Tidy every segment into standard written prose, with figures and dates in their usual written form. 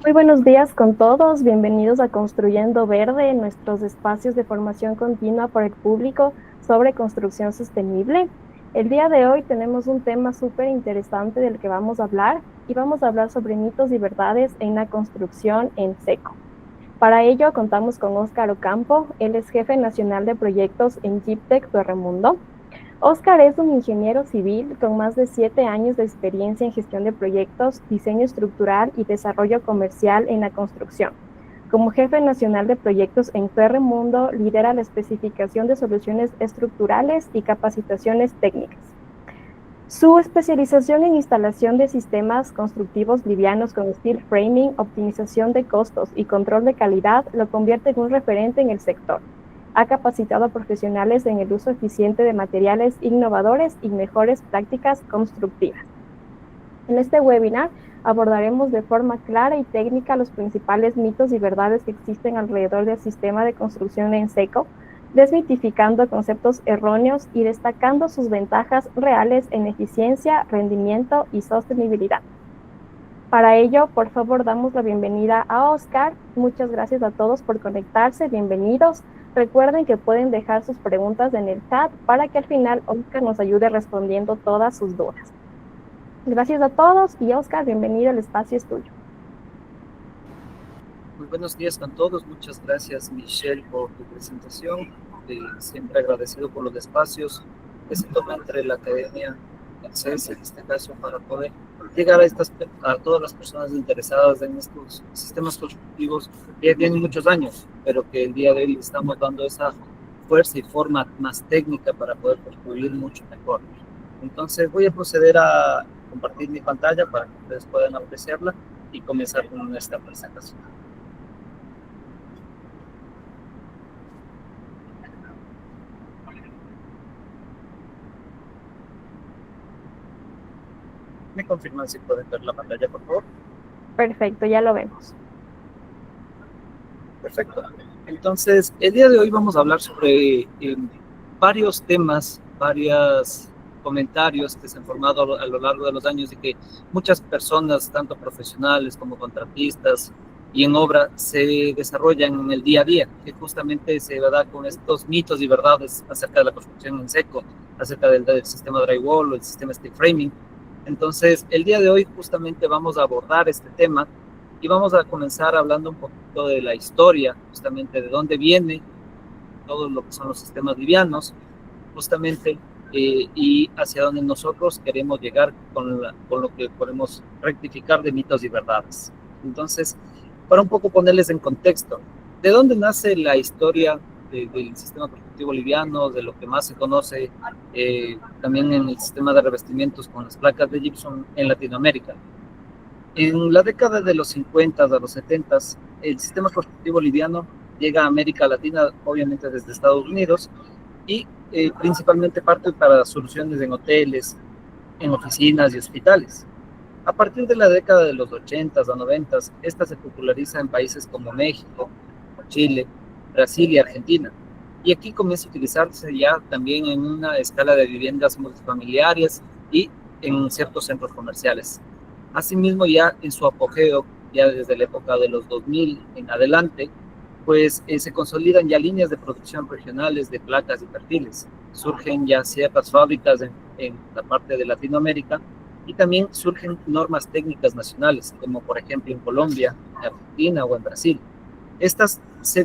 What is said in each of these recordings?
Muy buenos días con todos, bienvenidos a Construyendo Verde, nuestros espacios de formación continua por el público sobre construcción sostenible. El día de hoy tenemos un tema súper interesante del que vamos a hablar y vamos a hablar sobre mitos y verdades en la construcción en seco. Para ello contamos con Óscar Ocampo, él es jefe nacional de proyectos en GIPTEC Torremundo. Óscar es un ingeniero civil con más de 7 años de experiencia en gestión de proyectos, diseño estructural y desarrollo comercial en la construcción. Como jefe nacional de proyectos en Mundo, lidera la especificación de soluciones estructurales y capacitaciones técnicas. Su especialización en instalación de sistemas constructivos livianos con steel framing, optimización de costos y control de calidad lo convierte en un referente en el sector. Ha capacitado a profesionales en el uso eficiente de materiales innovadores y mejores prácticas constructivas. En este webinar abordaremos de forma clara y técnica los principales mitos y verdades que existen alrededor del sistema de construcción en seco, desmitificando conceptos erróneos y destacando sus ventajas reales en eficiencia, rendimiento y sostenibilidad. Para ello, por favor, damos la bienvenida a Óscar. Muchas gracias a todos por conectarse. Bienvenidos. Recuerden que pueden dejar sus preguntas en el chat para que al final Óscar nos ayude respondiendo todas sus dudas. Gracias a todos y Óscar, bienvenido, el espacio es tuyo. Muy buenos días con todos. Muchas gracias, Michelle, por tu presentación. Siempre agradecido por los espacios que se toman entre la academia y el CES, en este caso, para poder llegar a todas las personas interesadas en estos sistemas constructivos que ya tienen muchos años, pero que el día de hoy estamos dando esa fuerza y forma más técnica para poder construir mucho mejor. Entonces voy a proceder a compartir mi pantalla para que ustedes puedan apreciarla y comenzar con esta presentación. ¿Me confirman si pueden ver la pantalla, por favor? Perfecto, ya lo vemos. Perfecto. Entonces, el día de hoy vamos a hablar sobre varios temas, varios comentarios que se han formado a lo largo de los años y que muchas personas, tanto profesionales como contratistas y en obra, se desarrollan en el día a día, que justamente se da con estos mitos y verdades acerca de la construcción en seco, acerca del sistema drywall o el sistema steel framing. Entonces, el día de hoy justamente vamos a abordar este tema y vamos a comenzar hablando un poquito de la historia, justamente de dónde viene todo lo que son los sistemas livianos, justamente, y hacia dónde nosotros queremos llegar con lo que podemos rectificar de mitos y verdades. Entonces, para un poco ponerles en contexto, ¿de dónde nace la historia del sistema constructivo liviano, de lo que más se conoce también en el sistema de revestimientos con las placas de gypsum en Latinoamérica? En la década de los 50 a los 70, el sistema constructivo liviano llega a América Latina, obviamente desde Estados Unidos, y principalmente parte para soluciones en hoteles, en oficinas y hospitales. A partir de la década de los 80 a 90, esta se populariza en países como México, Chile, Brasil y Argentina. Y aquí comienza a utilizarse ya también en una escala de viviendas multifamiliares y en ciertos centros comerciales. Asimismo, ya en su apogeo, ya desde la época de los 2000 en adelante, pues se consolidan ya líneas de producción regionales de placas y perfiles. Surgen ya ciertas fábricas en la parte de Latinoamérica y también surgen normas técnicas nacionales, como por ejemplo en Colombia, en Argentina o en Brasil. Estas se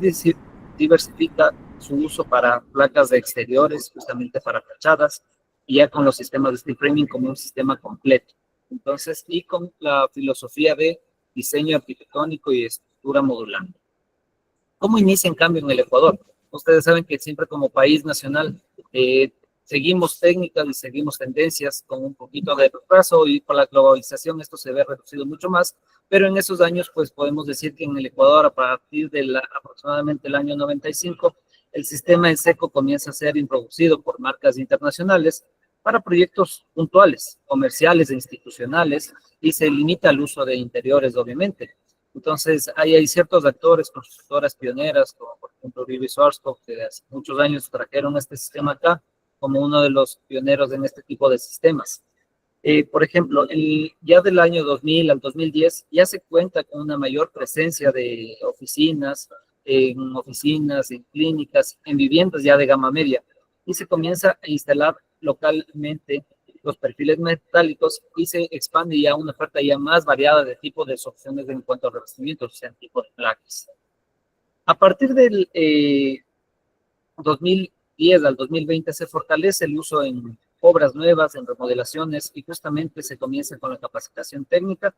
diversifica su uso para placas de exteriores, justamente para fachadas, y ya con los sistemas de steel framing como un sistema completo. Entonces, y con la filosofía de diseño arquitectónico y estructura modular. ¿Cómo inicia en cambio en el Ecuador? Ustedes saben que siempre como país nacional seguimos técnicas y seguimos tendencias con un poquito de retraso y con la globalización esto se ve reducido mucho más, pero en esos años pues podemos decir que en el Ecuador a partir de aproximadamente el año 95 el sistema en seco comienza a ser introducido por marcas internacionales para proyectos puntuales, comerciales e institucionales y se limita al uso de interiores obviamente. Entonces, hay ciertos actores, constructoras pioneras, como por ejemplo Rivi Schwarzkopf, que hace muchos años trajeron este sistema acá como uno de los pioneros en este tipo de sistemas. Por ejemplo, ya del año 2000 al 2010 ya se cuenta con una mayor presencia de oficinas, en clínicas, en viviendas ya de gama media, y se comienza a instalar localmente los perfiles metálicos y se expande ya una oferta ya más variada de tipo de soluciones en cuanto a revestimientos, o sea, tipo de placas. A partir del 2010 al 2020 se fortalece el uso en obras nuevas, en remodelaciones, y justamente se comienza con la capacitación técnica,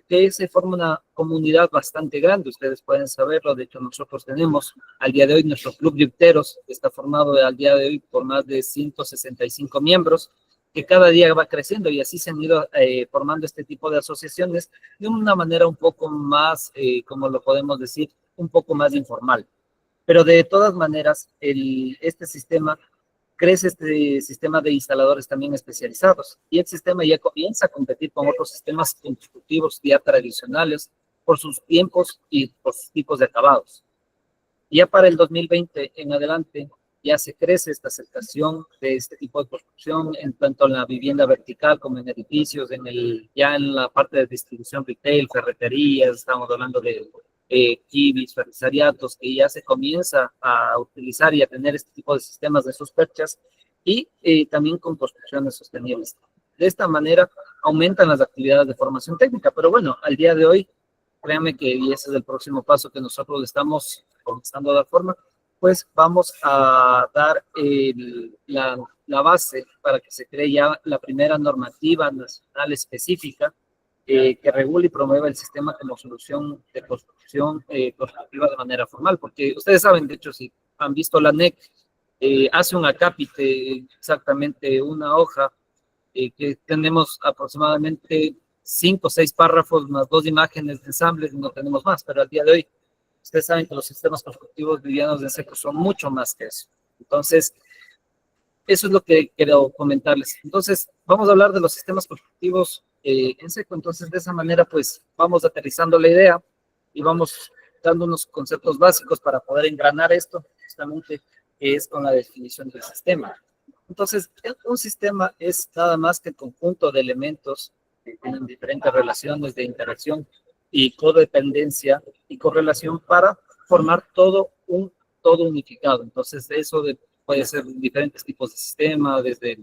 que se forma una comunidad bastante grande. Ustedes pueden saberlo. De hecho, nosotros tenemos al día de hoy nuestro club de Upteros, que está formado al día de hoy por más de 165 miembros, que cada día va creciendo, y así se han ido formando este tipo de asociaciones de una manera un poco más, como lo podemos decir, un poco más informal. Pero de todas maneras, este sistema crece, este sistema de instaladores también especializados, y el sistema ya comienza a competir con otros sistemas constructivos ya tradicionales por sus tiempos y por sus tipos de acabados. Ya para el 2020 en adelante ya se crece esta aceptación de este tipo de construcción, en tanto en la vivienda vertical como en edificios, ya en la parte de distribución retail, ferreterías, estamos hablando de kibis, ferretariatos, que ya se comienza a utilizar y a tener este tipo de sistemas de sus perchas, y también con construcciones sostenibles. De esta manera aumentan las actividades de formación técnica, pero bueno, al día de hoy, créanme que, y ese es el próximo paso que nosotros estamos comenzando a dar forma, pues vamos a dar la base para que se cree ya la primera normativa nacional específica que regule y promueva el sistema como solución de construcción constructiva de manera formal, porque ustedes saben, de hecho, si han visto la NEC, hace un acápite, exactamente una hoja, que tenemos aproximadamente 5 o 6 párrafos más 2 imágenes de ensambles, y no tenemos más, pero al día de hoy ustedes saben que los sistemas constructivos livianos de seco son mucho más que eso. Entonces, eso es lo que quiero comentarles. Entonces, vamos a hablar de los sistemas constructivos en seco. Entonces, de esa manera, pues, vamos aterrizando la idea y vamos dando unos conceptos básicos para poder engranar esto, justamente, que es con la definición del sistema. Entonces, un sistema es nada más que el conjunto de elementos que tienen diferentes relaciones de interacción y codependencia y correlación para formar todo unificado. Entonces, puede ser diferentes tipos de sistema, desde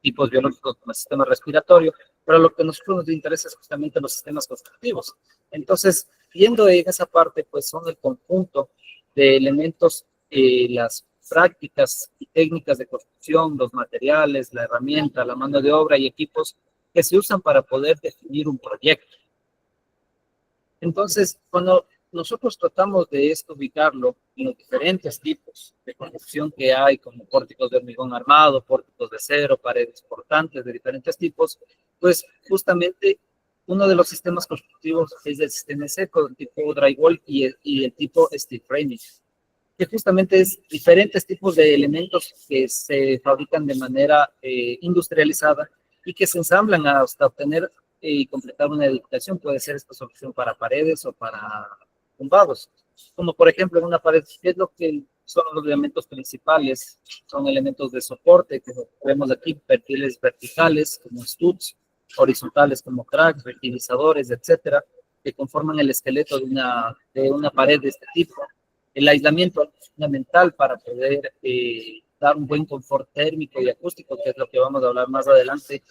tipos biológicos como el sistema respiratorio, pero lo que a nosotros nos interesa es justamente los sistemas constructivos. Entonces, viendo en esa parte, pues son el conjunto de elementos, las prácticas y técnicas de construcción, los materiales, la herramienta, la mano de obra y equipos que se usan para poder definir un proyecto. Entonces, cuando nosotros tratamos de esto ubicarlo en los diferentes tipos de construcción que hay, como pórticos de hormigón armado, pórticos de acero, paredes portantes de diferentes tipos, pues justamente uno de los sistemas constructivos es el sistema seco, el tipo drywall y el tipo steel framing, que justamente es diferentes tipos de elementos que se fabrican de manera industrializada y que se ensamblan hasta obtener y completar una edificación. Puede ser esta solución para paredes o para tumbados. Como por ejemplo en una pared, ¿qué es lo que son los elementos principales? Son elementos de soporte, que vemos aquí, perfiles verticales como studs, horizontales como cracks, verticalizadores, etcétera, que conforman el esqueleto de una pared de este tipo. El aislamiento es fundamental para poder dar un buen confort térmico y acústico, que es lo que vamos a hablar más adelante.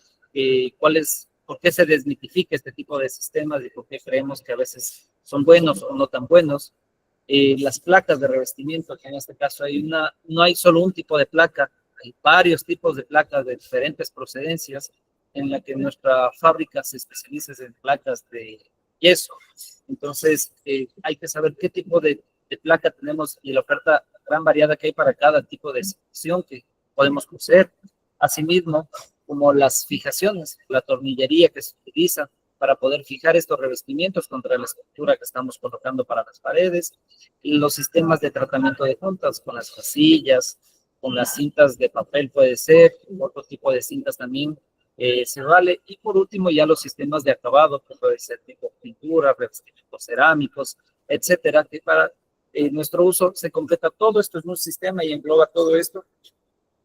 ¿Por qué se desmitifica este tipo de sistemas y por qué creemos que a veces son buenos o no tan buenos? Las placas de revestimiento, que en este caso no hay solo un tipo de placa, hay varios tipos de placas de diferentes procedencias, en la que nuestra fábrica se especializa en placas de yeso. Entonces, hay que saber qué tipo de placa tenemos y la oferta gran variada que hay para cada tipo de sección que podemos coser. Asimismo, como las fijaciones, la tornillería que se utiliza para poder fijar estos revestimientos contra la estructura que estamos colocando para las paredes, y los sistemas de tratamiento de juntas con las casillas, con las cintas de papel puede ser, otro tipo de cintas también se vale, y por último ya los sistemas de acabado, que puede ser tipo pintura, revestimientos cerámicos, etcétera, que para nuestro uso se completa todo esto en un sistema y engloba todo esto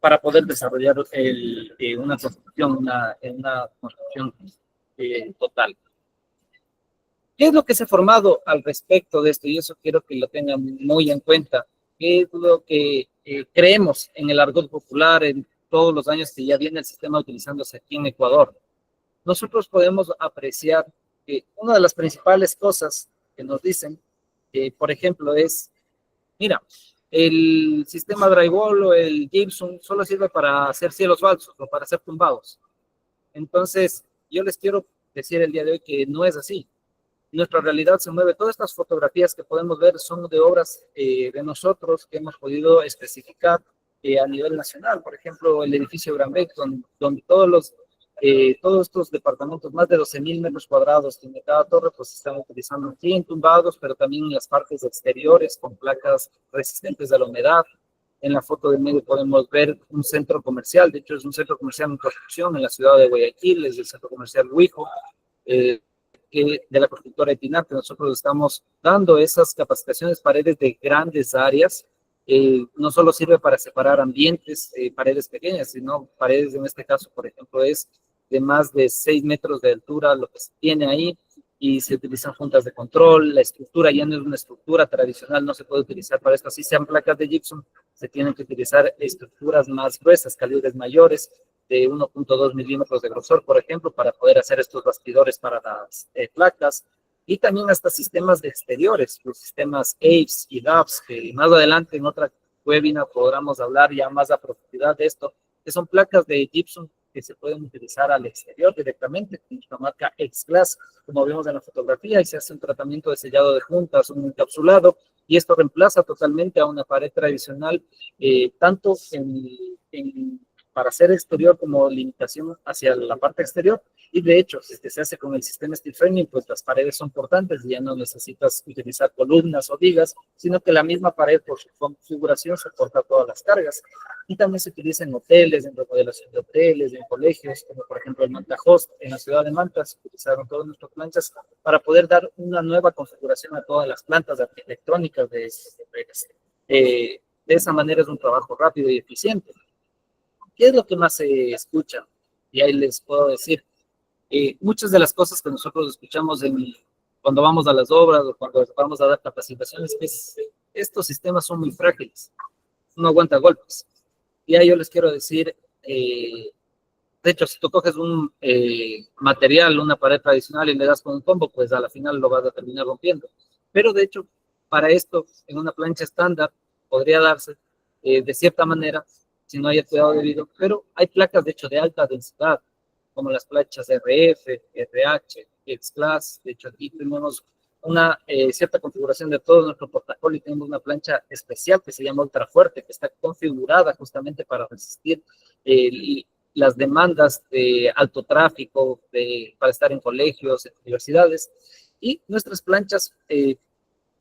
para poder desarrollar una construcción, una construcción total. ¿Qué es lo que se ha formado al respecto de esto? Y eso quiero que lo tengan muy en cuenta. ¿Qué es lo que creemos en el argot popular en todos los años que ya viene el sistema utilizándose aquí en Ecuador? Nosotros podemos apreciar que una de las principales cosas que nos dicen, por ejemplo, es, mira, el sistema drywall o el gypsum solo sirve para hacer cielos falsos o para hacer tumbados. Entonces, yo les quiero decir el día de hoy que no es así. Nuestra realidad se mueve. Todas estas fotografías que podemos ver son de obras de nosotros que hemos podido especificar a nivel nacional. Por ejemplo, el edificio Gran Beck, donde todos estos departamentos, más de 12.000 metros cuadrados tiene cada torre, pues se están utilizando aquí en tumbados, pero también en las partes exteriores con placas resistentes a la humedad. En la foto del medio podemos ver un centro comercial, de hecho es un centro comercial en construcción en la ciudad de Guayaquil, es el centro comercial Huijo, de la constructora Epinar, que nosotros estamos dando esas capacitaciones, paredes de grandes áreas. No solo sirve para separar ambientes, paredes pequeñas, sino paredes, en este caso, por ejemplo, es de más de 6 metros de altura lo que se tiene ahí, y se utilizan juntas de control. La estructura ya no es una estructura tradicional, no se puede utilizar para esto. Así sean placas de gypsum, se tienen que utilizar estructuras más gruesas, calibres mayores, de 1.2 milímetros de grosor, por ejemplo, para poder hacer estos bastidores para las placas, y también hasta sistemas de exteriores, los sistemas AVES y DAVs, que más adelante en otra webinar podremos hablar ya más a profundidad de esto, que son placas de gypsum que se pueden utilizar al exterior directamente, con nuestra marca X-Glass, como vemos en la fotografía, y se hace un tratamiento de sellado de juntas, un encapsulado, y esto reemplaza totalmente a una pared tradicional, tanto para hacer exterior como limitación hacia la parte exterior. Y de hecho, si se hace con el sistema steel framing, pues las paredes son portantes y ya no necesitas utilizar columnas o vigas, sino que la misma pared por su configuración soporta todas las cargas. Y también se utiliza en hoteles, en remodelación de hoteles, en colegios, como por ejemplo el Manta Host en la ciudad de Manta. Se utilizaron todas nuestras planchas para poder dar una nueva configuración a todas las plantas arquitectónicas de estos hoteles. De esa manera es un trabajo rápido y eficiente. ¿Qué es lo que más se escucha? Y ahí les puedo decir, muchas de las cosas que nosotros escuchamos cuando vamos a las obras o cuando vamos a dar capacitaciones, es estos sistemas son muy frágiles, no aguanta golpes. Y ahí yo les quiero decir, de hecho, si tú coges un material, una pared tradicional y le das con un combo, pues a la final lo vas a terminar rompiendo. Pero de hecho, para esto, en una plancha estándar, podría darse de cierta manera, si no hay el cuidado debido, pero hay placas de hecho de alta densidad, como las planchas RF, RH, X-Class. De hecho aquí tenemos una cierta configuración de todo nuestro portafolio, y tenemos una plancha especial que se llama ultra fuerte, que está configurada justamente para resistir las demandas de alto tráfico, para estar en colegios, en universidades. Y nuestras planchas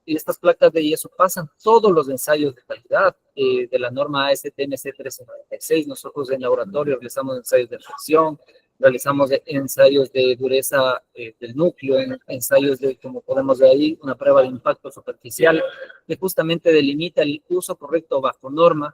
y estas placas de yeso pasan todos los ensayos de calidad de la norma ASTM C396. Nosotros en laboratorio realizamos ensayos de fricción, realizamos ensayos de dureza del núcleo, ensayos de, como podemos ver ahí, una prueba de impacto superficial que justamente delimita el uso correcto bajo norma,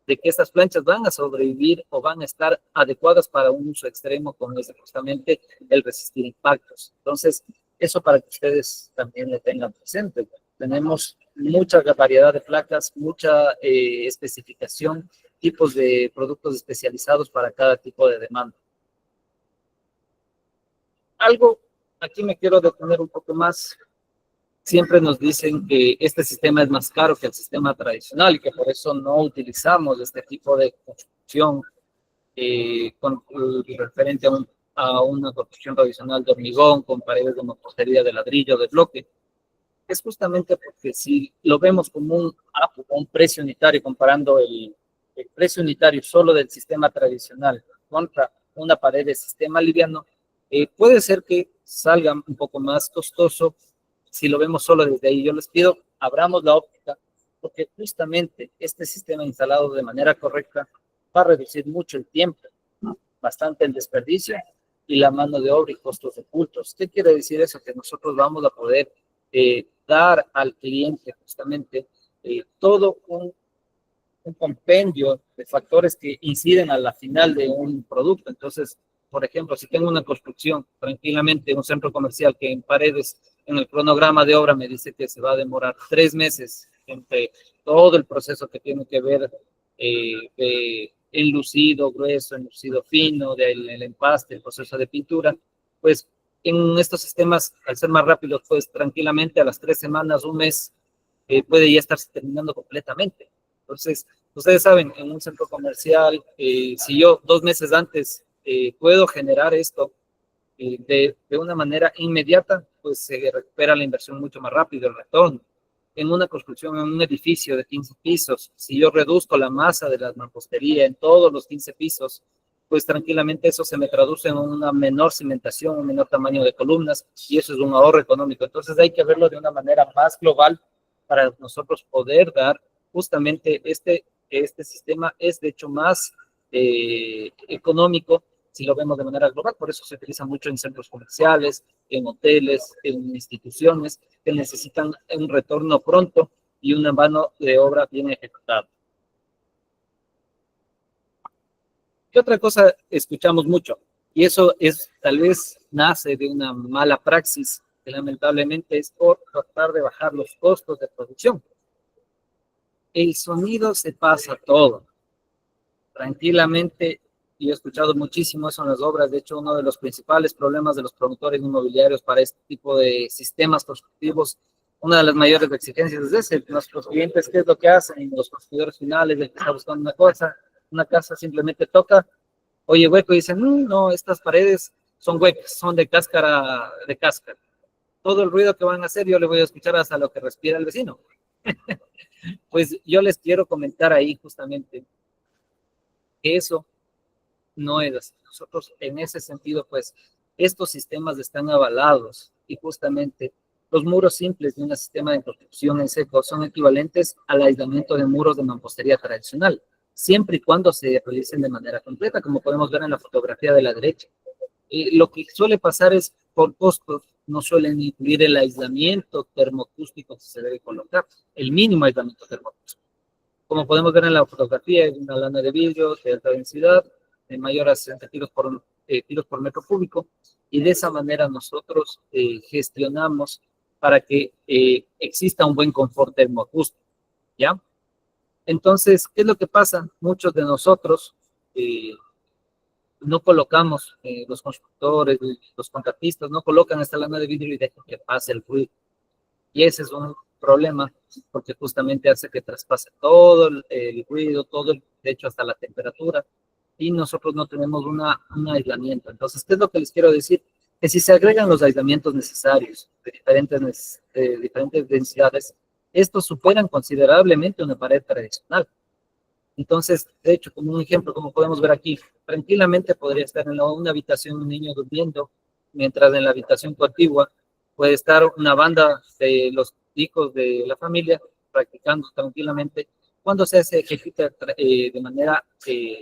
de que estas planchas van a sobrevivir o van a estar adecuadas para un uso extremo, como es justamente el resistir impactos. Entonces, eso para que ustedes también lo tengan presente. Tenemos mucha variedad de placas, mucha especificación, tipos de productos especializados para cada tipo de demanda. Algo, aquí me quiero detener un poco más. Siempre nos dicen que este sistema es más caro que el sistema tradicional y que por eso no utilizamos este tipo de construcción referente a una construcción tradicional de hormigón con paredes de mampostería de ladrillo, de bloque. Es justamente porque si lo vemos como un precio unitario, comparando el precio unitario solo del sistema tradicional contra una pared de sistema liviano, puede ser que salga un poco más costoso si lo vemos solo desde ahí. Yo les pido, abramos la óptica, porque justamente este sistema instalado de manera correcta va a reducir mucho el tiempo, bastante el desperdicio y la mano de obra y costos ocultos. ¿Qué quiere decir eso? Que nosotros vamos a poder dar al cliente justamente todo un un compendio de factores que inciden a la final de un producto. Entonces, por ejemplo, si tengo una construcción, tranquilamente, un centro comercial que en paredes, en el cronograma de obra me dice que se va a demorar 3 meses entre todo el proceso que tiene que ver de enlucido grueso, enlucido fino, del el empaste, el proceso de pintura, pues en estos sistemas, al ser más rápidos, pues tranquilamente a las 3 semanas, un mes, puede ya estarse terminando completamente. Entonces, ustedes saben, en un centro comercial, si yo 2 meses antes puedo generar esto de una manera inmediata, pues se recupera la inversión mucho más rápido, el retorno. En una construcción, en un edificio de 15 pisos, si yo reduzco la masa de la mampostería en todos los 15 pisos, pues tranquilamente eso se me traduce en una menor cimentación, un menor tamaño de columnas, y eso es un ahorro económico. Entonces hay que verlo de una manera más global para nosotros poder dar justamente este sistema es de hecho más económico si lo vemos de manera global. Por eso se utiliza mucho en centros comerciales, en hoteles, en instituciones que necesitan un retorno pronto y una mano de obra bien ejecutada. ¿Qué otra cosa escuchamos mucho? Y eso es, tal vez nace de una mala praxis, que lamentablemente es por tratar de bajar los costos de producción. El sonido se pasa todo. Tranquilamente, y he escuchado muchísimo eso en las obras. De hecho, uno de los principales problemas de los promotores inmobiliarios para este tipo de sistemas constructivos, una de las mayores exigencias es ese. Nuestros clientes, ¿qué es lo que hacen? Los consumidores finales, el que está buscando una cosa, una casa, simplemente toca, oye, hueco, y dicen, no, estas paredes son huecas, son de cáscara, de cáscara. Todo el ruido que van a hacer yo le voy a escuchar hasta lo que respira el vecino. Pues yo les quiero comentar ahí justamente que eso no es así. Nosotros en ese sentido, pues, estos sistemas están avalados y justamente los muros simples de un sistema de construcción en seco son equivalentes al aislamiento de muros de mampostería tradicional, siempre y cuando se realicen de manera completa, como podemos ver en la fotografía de la derecha. Lo que suele pasar es, por costos, no suelen incluir el aislamiento termoacústico que se debe colocar, el mínimo aislamiento termoacústico. Como podemos ver en la fotografía, es una lana de vidrio de alta densidad, de mayor a 60 kilos por metro cúbico, y de esa manera nosotros gestionamos para que exista un buen confort termoacústico, ¿ya? Entonces, ¿qué es lo que pasa? Muchos de nosotros no colocamos, los constructores, los contratistas, no colocan esta lana de vidrio y dejan que pase el ruido. Y ese es un problema, porque justamente hace que traspase todo el ruido, de hecho hasta la temperatura, y nosotros no tenemos un aislamiento. Entonces, ¿qué es lo que les quiero decir? Que si se agregan los aislamientos necesarios de diferentes densidades, estos superan considerablemente una pared tradicional. Entonces, de hecho, como un ejemplo, como podemos ver aquí, tranquilamente podría estar en una habitación un niño durmiendo, mientras en la habitación contigua puede estar una banda de los hijos de la familia practicando tranquilamente cuando se ejecuta de manera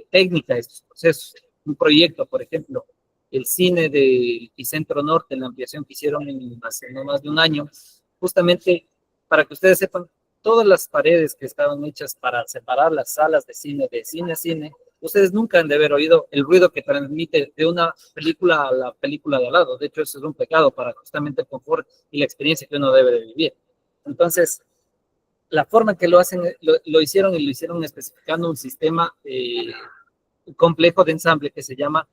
técnica estos procesos. Un proyecto, por ejemplo, el cine del Epicentro Norte, la ampliación que hicieron hace no más de un año, justamente para que ustedes sepan, todas las paredes que estaban hechas para separar las salas de cine a cine, ustedes nunca han de haber oído el ruido que transmite de una película a la película de al lado. De hecho, eso es un pecado para justamente el confort y la experiencia que uno debe de vivir. Entonces, la forma en que lo hacen, lo hicieron especificando un sistema complejo de ensamble que se llama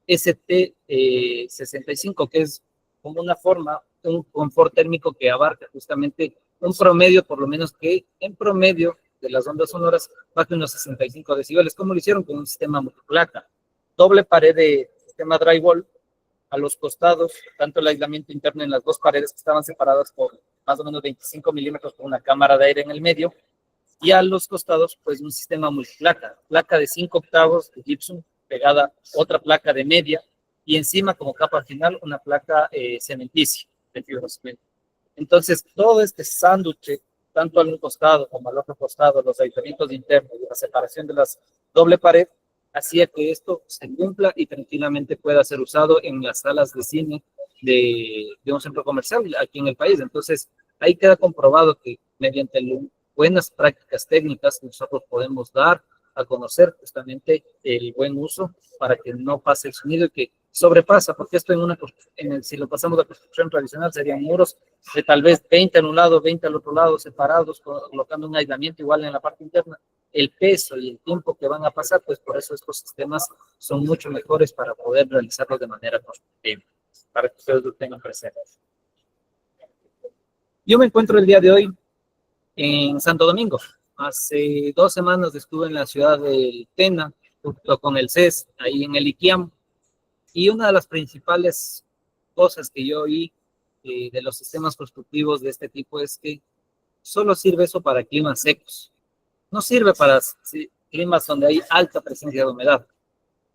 ST65, que es como una forma, un confort térmico que abarca justamente un promedio, por lo menos que en promedio de las ondas sonoras baje unos 65 decibeles, como lo hicieron con un sistema multiplaca. Doble pared de sistema drywall a los costados, tanto el aislamiento interno en las dos paredes que estaban separadas por más o menos 25 milímetros con una cámara de aire en el medio, y a los costados, pues un sistema multiplaca, placa de 5 octavos de gypsum, pegada otra placa de media, y encima como capa final una placa cementicia de fibrocemento. Entonces, todo este sándwich, tanto al un costado como al otro costado, los aislamientos internos y la separación de las doble pared, hacía que esto se cumpla y tranquilamente pueda ser usado en las salas de cine de un centro comercial aquí en el país. Entonces, ahí queda comprobado que mediante buenas prácticas técnicas que nosotros podemos dar a conocer justamente el buen uso para que no pase el sonido y que sobrepasa, porque esto si lo pasamos a construcción tradicional serían muros de tal vez 20 en un lado, 20 al otro lado, separados, colocando un aislamiento igual en la parte interna. El peso y el tiempo que van a pasar, pues por eso estos sistemas son mucho mejores para poder realizarlos de manera constructiva, para que ustedes lo tengan presente. Yo me encuentro el día de hoy en Santo Domingo. Hace 2 semanas estuve en la ciudad de Tena, junto con el CES, ahí en el IKEAM, y una de las principales cosas que yo oí de los sistemas constructivos de este tipo es que solo sirve eso para climas secos. No sirve para climas donde hay alta presencia de humedad.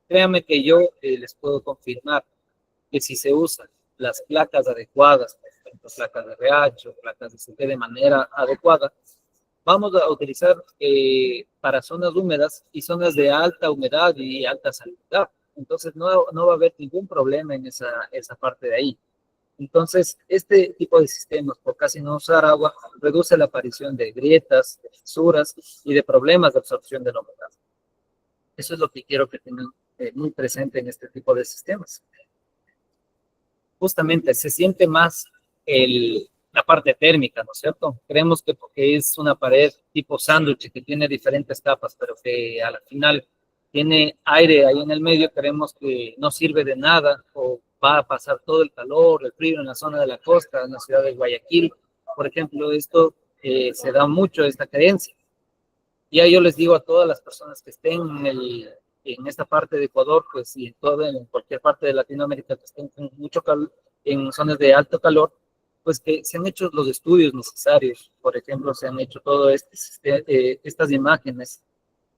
Créanme que yo les puedo confirmar que si se usan las placas adecuadas, por ejemplo, placas de RH, placas de CP de manera adecuada, vamos a utilizar para zonas húmedas y zonas de alta humedad y alta salinidad. Entonces no va a haber ningún problema en esa parte de ahí. Entonces, este tipo de sistemas, por casi no usar agua, reduce la aparición de grietas, de fisuras y de problemas de absorción de la humedad. Eso es lo que quiero que tengan muy presente en este tipo de sistemas. Justamente se siente más la parte térmica, ¿no es cierto? Creemos que porque es una pared tipo sándwich que tiene diferentes capas, pero que al final tiene aire ahí en el medio, creemos que no sirve de nada o va a pasar todo el calor, el frío en la zona de la costa, en la ciudad de Guayaquil. Por ejemplo, esto se da mucho, esta creencia. Ya yo les digo a todas las personas que estén en esta parte de Ecuador, pues y en cualquier parte de Latinoamérica que estén con mucho calor, en zonas de alto calor, pues que se han hecho los estudios necesarios. Por ejemplo, se han hecho todas estas imágenes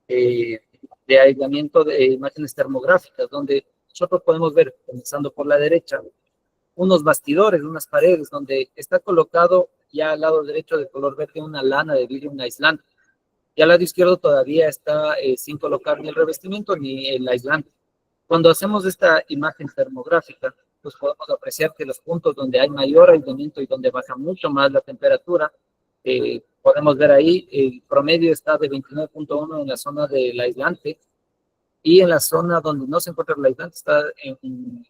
de aislamiento de imágenes termográficas, donde nosotros podemos ver, comenzando por la derecha, unos bastidores, unas paredes, donde está colocado ya al lado derecho de color verde una lana de vidrio, un aislante. Y al lado izquierdo todavía está sin colocar ni el revestimiento ni el aislante. Cuando hacemos esta imagen termográfica, pues podemos apreciar que los puntos donde hay mayor aislamiento y donde baja mucho más la temperatura, podemos ver ahí, el promedio está de 29.1 en la zona del aislante, y en la zona donde no se encuentra el aislante está en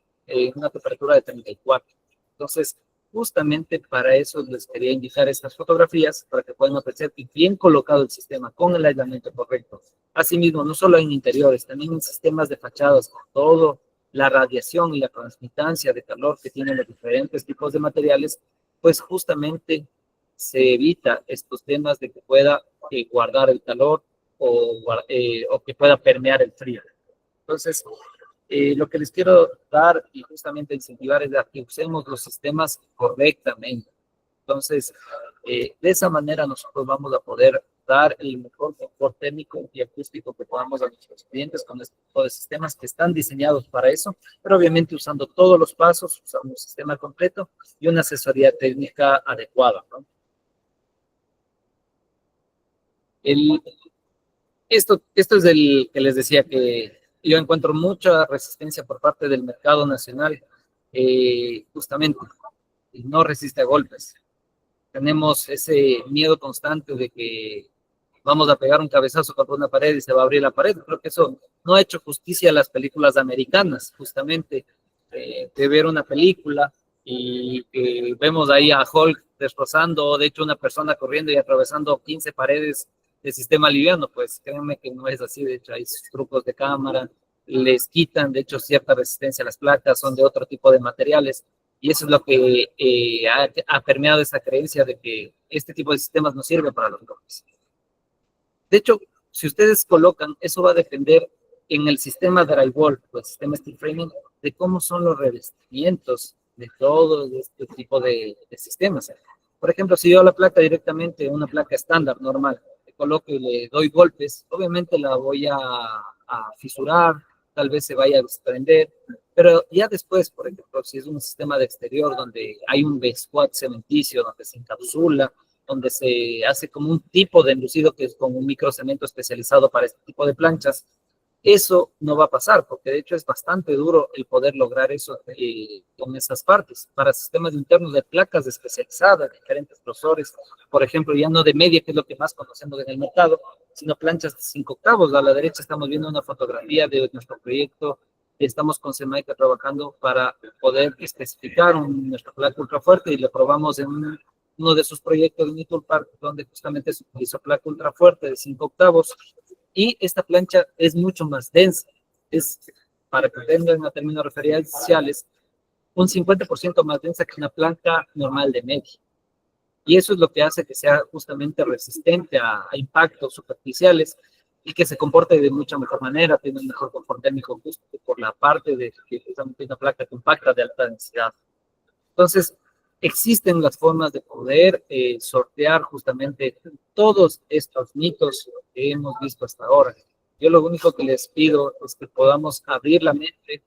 una temperatura de 34. Entonces, justamente para eso les quería indicar estas fotografías, para que puedan apreciar que bien colocado el sistema, con el aislamiento correcto. Asimismo, no solo en interiores, también en sistemas de fachadas, con todo la radiación y la transmitancia de calor que tienen los diferentes tipos de materiales, pues justamente se evita estos temas de que pueda guardar el calor o que pueda permear el frío. Entonces, lo que les quiero dar y justamente incentivar es a que usemos los sistemas correctamente. Entonces, de esa manera nosotros vamos a poder dar el mejor confort técnico y acústico que podamos a nuestros clientes con este tipo de sistemas que están diseñados para eso, pero obviamente usando todos los pasos, usando un sistema completo y una asesoría técnica adecuada, ¿no? Esto es el que les decía que yo encuentro mucha resistencia por parte del mercado nacional, justamente, no resiste a golpes. Tenemos ese miedo constante de que vamos a pegar un cabezazo contra una pared y se va a abrir la pared. Creo que eso no ha hecho justicia a las películas americanas, justamente, de ver una película y vemos ahí a Hulk destrozando, de hecho, una persona corriendo y atravesando 15 paredes de sistema liviano. Pues créanme que no es así. De hecho, hay trucos de cámara, les quitan, de hecho, cierta resistencia a las placas, son de otro tipo de materiales. Y eso es lo que ha permeado esa creencia de que este tipo de sistemas no sirve para los golpes. De hecho, si ustedes colocan, eso va a depender en el sistema drywall, o el sistema steel framing, de cómo son los revestimientos de todo este tipo de sistemas. Por ejemplo, si yo la placa directamente, una placa estándar, normal, le coloco y le doy golpes, obviamente la voy a fisurar, tal vez se vaya a desprender, pero ya después, por ejemplo, si es un sistema de exterior donde hay un B-squat cementicio, donde se encapsula, donde se hace como un tipo de enlucido que es como un microcemento especializado para este tipo de planchas, Eso no va a pasar, porque de hecho es bastante duro el poder lograr eso con esas partes. Para sistemas internos de placas especializadas, diferentes grosores, por ejemplo, ya no de media, que es lo que más conocemos en el mercado, sino planchas de 5/8. A la derecha estamos viendo una fotografía de nuestro proyecto. Estamos con Semaica trabajando para poder especificar nuestra placa ultra fuerte y lo probamos en uno de sus proyectos en Nitol Park, donde justamente se utilizó placa ultra fuerte de 5/8, y esta plancha es mucho más densa. Es, para que tengan a términos referenciales, un 50% más densa que una plancha normal de media. Y eso es lo que hace que sea justamente resistente a impactos superficiales y que se comporte de mucha mejor manera, tiene un mejor confort térmico justo por la parte de que justamente una placa compacta de alta densidad. Entonces, existen las formas de poder sortear justamente todos estos mitos que hemos visto hasta ahora. Yo lo único que les pido es que podamos abrir la mente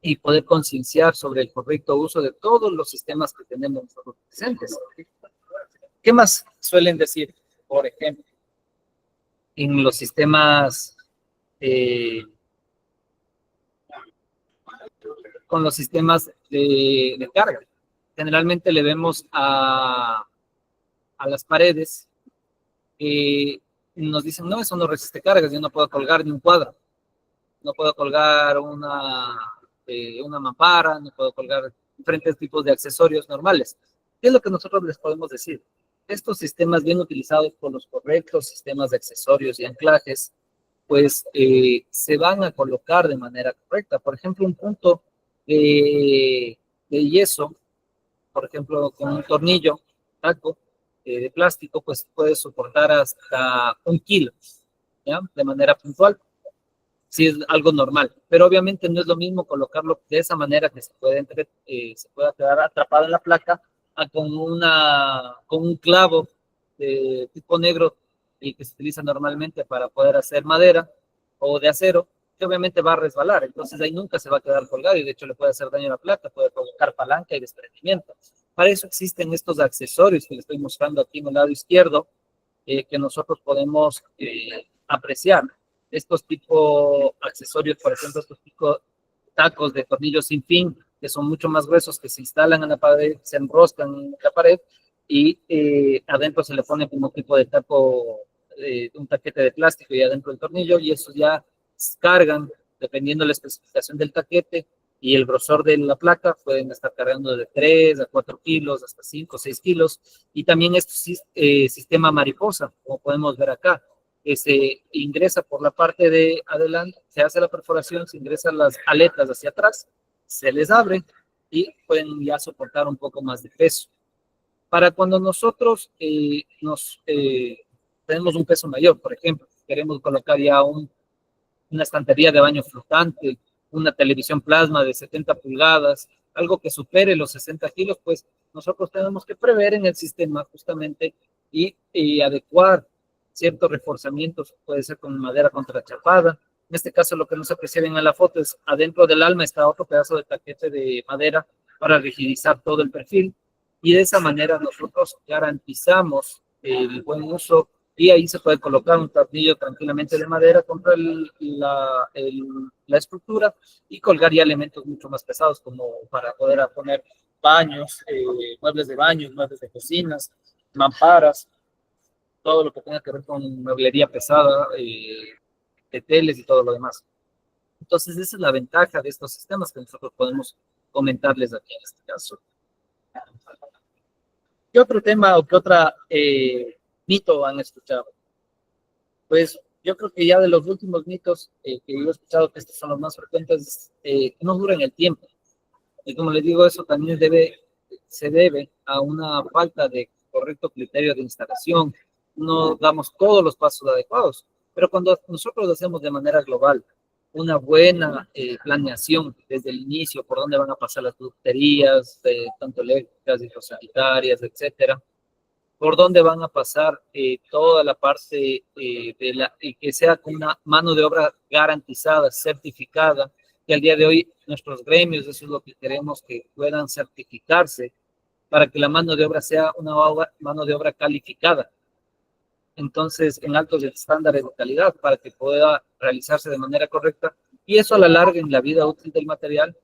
y poder concienciar sobre el correcto uso de todos los sistemas que tenemos nosotros presentes. ¿Qué más suelen decir? Por ejemplo, en los sistemas, con los sistemas de carga. Generalmente le vemos a las paredes, nos dicen, no, eso no resiste cargas, yo no puedo colgar ni un cuadro, no puedo colgar una mampara, no puedo colgar diferentes tipos de accesorios normales. ¿Qué es lo que nosotros les podemos decir? Estos sistemas bien utilizados por los correctos sistemas de accesorios y anclajes, pues se van a colocar de manera correcta. Por ejemplo, un punto de yeso, por ejemplo, con un tornillo, taco, de plástico, pues puede soportar hasta 1 kilo, ¿ya? De manera puntual, si es algo normal. Pero obviamente no es lo mismo colocarlo de esa manera que se pueda quedar atrapado en la placa con un clavo de tipo negro y que se utiliza normalmente para poder hacer madera o de acero, que obviamente va a resbalar. Entonces ahí nunca se va a quedar colgado y de hecho le puede hacer daño a la placa, puede provocar palanca y desprendimiento. Para eso existen estos accesorios que les estoy mostrando aquí en el lado izquierdo, que nosotros podemos apreciar. Estos tipo accesorios, por ejemplo, estos tipo tacos de tornillos sin fin, que son mucho más gruesos, que se instalan en la pared, se enroscan en la pared y adentro se le pone como tipo de taco, un taquete de plástico y adentro del tornillo, y esos ya cargan, dependiendo de la especificación del taquete y el grosor de la placa, pueden estar cargando de 3 a 4 kilos, hasta 5 o 6 kilos, y también este sistema mariposa, como podemos ver acá, que se ingresa por la parte de adelante, se hace la perforación, se ingresan las aletas hacia atrás, se les abre y pueden ya soportar un poco más de peso. Para cuando nosotros tenemos un peso mayor, por ejemplo, queremos colocar ya una estantería de baño flotante, una televisión plasma de 70 pulgadas, algo que supere los 60 kilos, pues nosotros tenemos que prever en el sistema justamente y adecuar ciertos reforzamientos, puede ser con madera contrachapada. En este caso, lo que no se aprecia bien en la foto es adentro del alma está otro pedazo de taquete de madera para rigidizar todo el perfil, y de esa manera nosotros garantizamos el buen uso, y ahí se puede colocar un tornillo tranquilamente de madera contra la estructura y colgar ya elementos mucho más pesados, como para poder poner baños, muebles de baños, muebles de cocinas, mamparas, todo lo que tenga que ver con mueblería pesada, teles y todo lo demás. Entonces, esa es la ventaja de estos sistemas que nosotros podemos comentarles aquí en este caso. ¿Qué otro tema o qué otra mito han escuchado? Pues yo creo que ya de los últimos mitos que yo he escuchado, que estos son los más frecuentes, no duran el tiempo. Y como les digo, eso también se debe a una falta de correcto criterio de instalación. No damos todos los pasos adecuados, pero cuando nosotros lo hacemos de manera global, una buena planeación desde el inicio, por dónde van a pasar las ducterías, tanto eléctricas, hidrosanitarias, etcétera, por dónde van a pasar toda la parte que sea con una mano de obra garantizada, certificada, que al día de hoy nuestros gremios, eso es lo que queremos, que puedan certificarse para que la mano de obra sea una mano de obra calificada. entonces en altos estándares de calidad para que pueda realizarse de manera correcta, y eso a la larga en la vida útil del material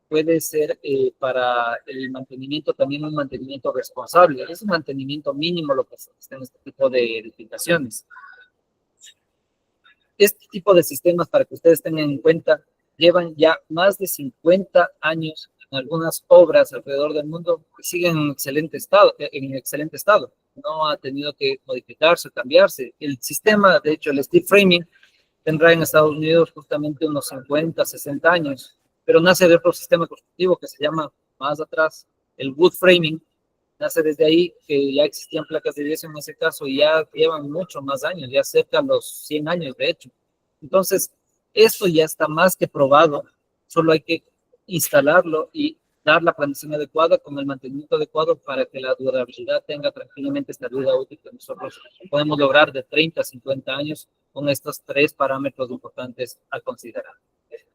puede ser para el mantenimiento también un mantenimiento responsable. Es un mantenimiento mínimo lo que se hace en este tipo de edificaciones. Este tipo de sistemas, para que ustedes tengan en cuenta, llevan ya más de 50 años en algunas obras alrededor del mundo que siguen en excelente estado, No ha tenido que modificarse, cambiarse. El sistema, de hecho, el steel framing, tendrá en Estados Unidos justamente unos 50, 60 años, pero nace de otro sistema constructivo que se llama más atrás el wood framing. Nace desde ahí, que ya existían placas de yeso en ese caso y ya llevan mucho más años, ya cerca de los 100 años de hecho. Entonces, esto ya está más que probado, solo hay que instalarlo y dar la planeación adecuada con el mantenimiento adecuado para que la durabilidad tenga tranquilamente esta vida útil que nosotros podemos lograr de 30 a 50 años con estos tres parámetros importantes a considerar.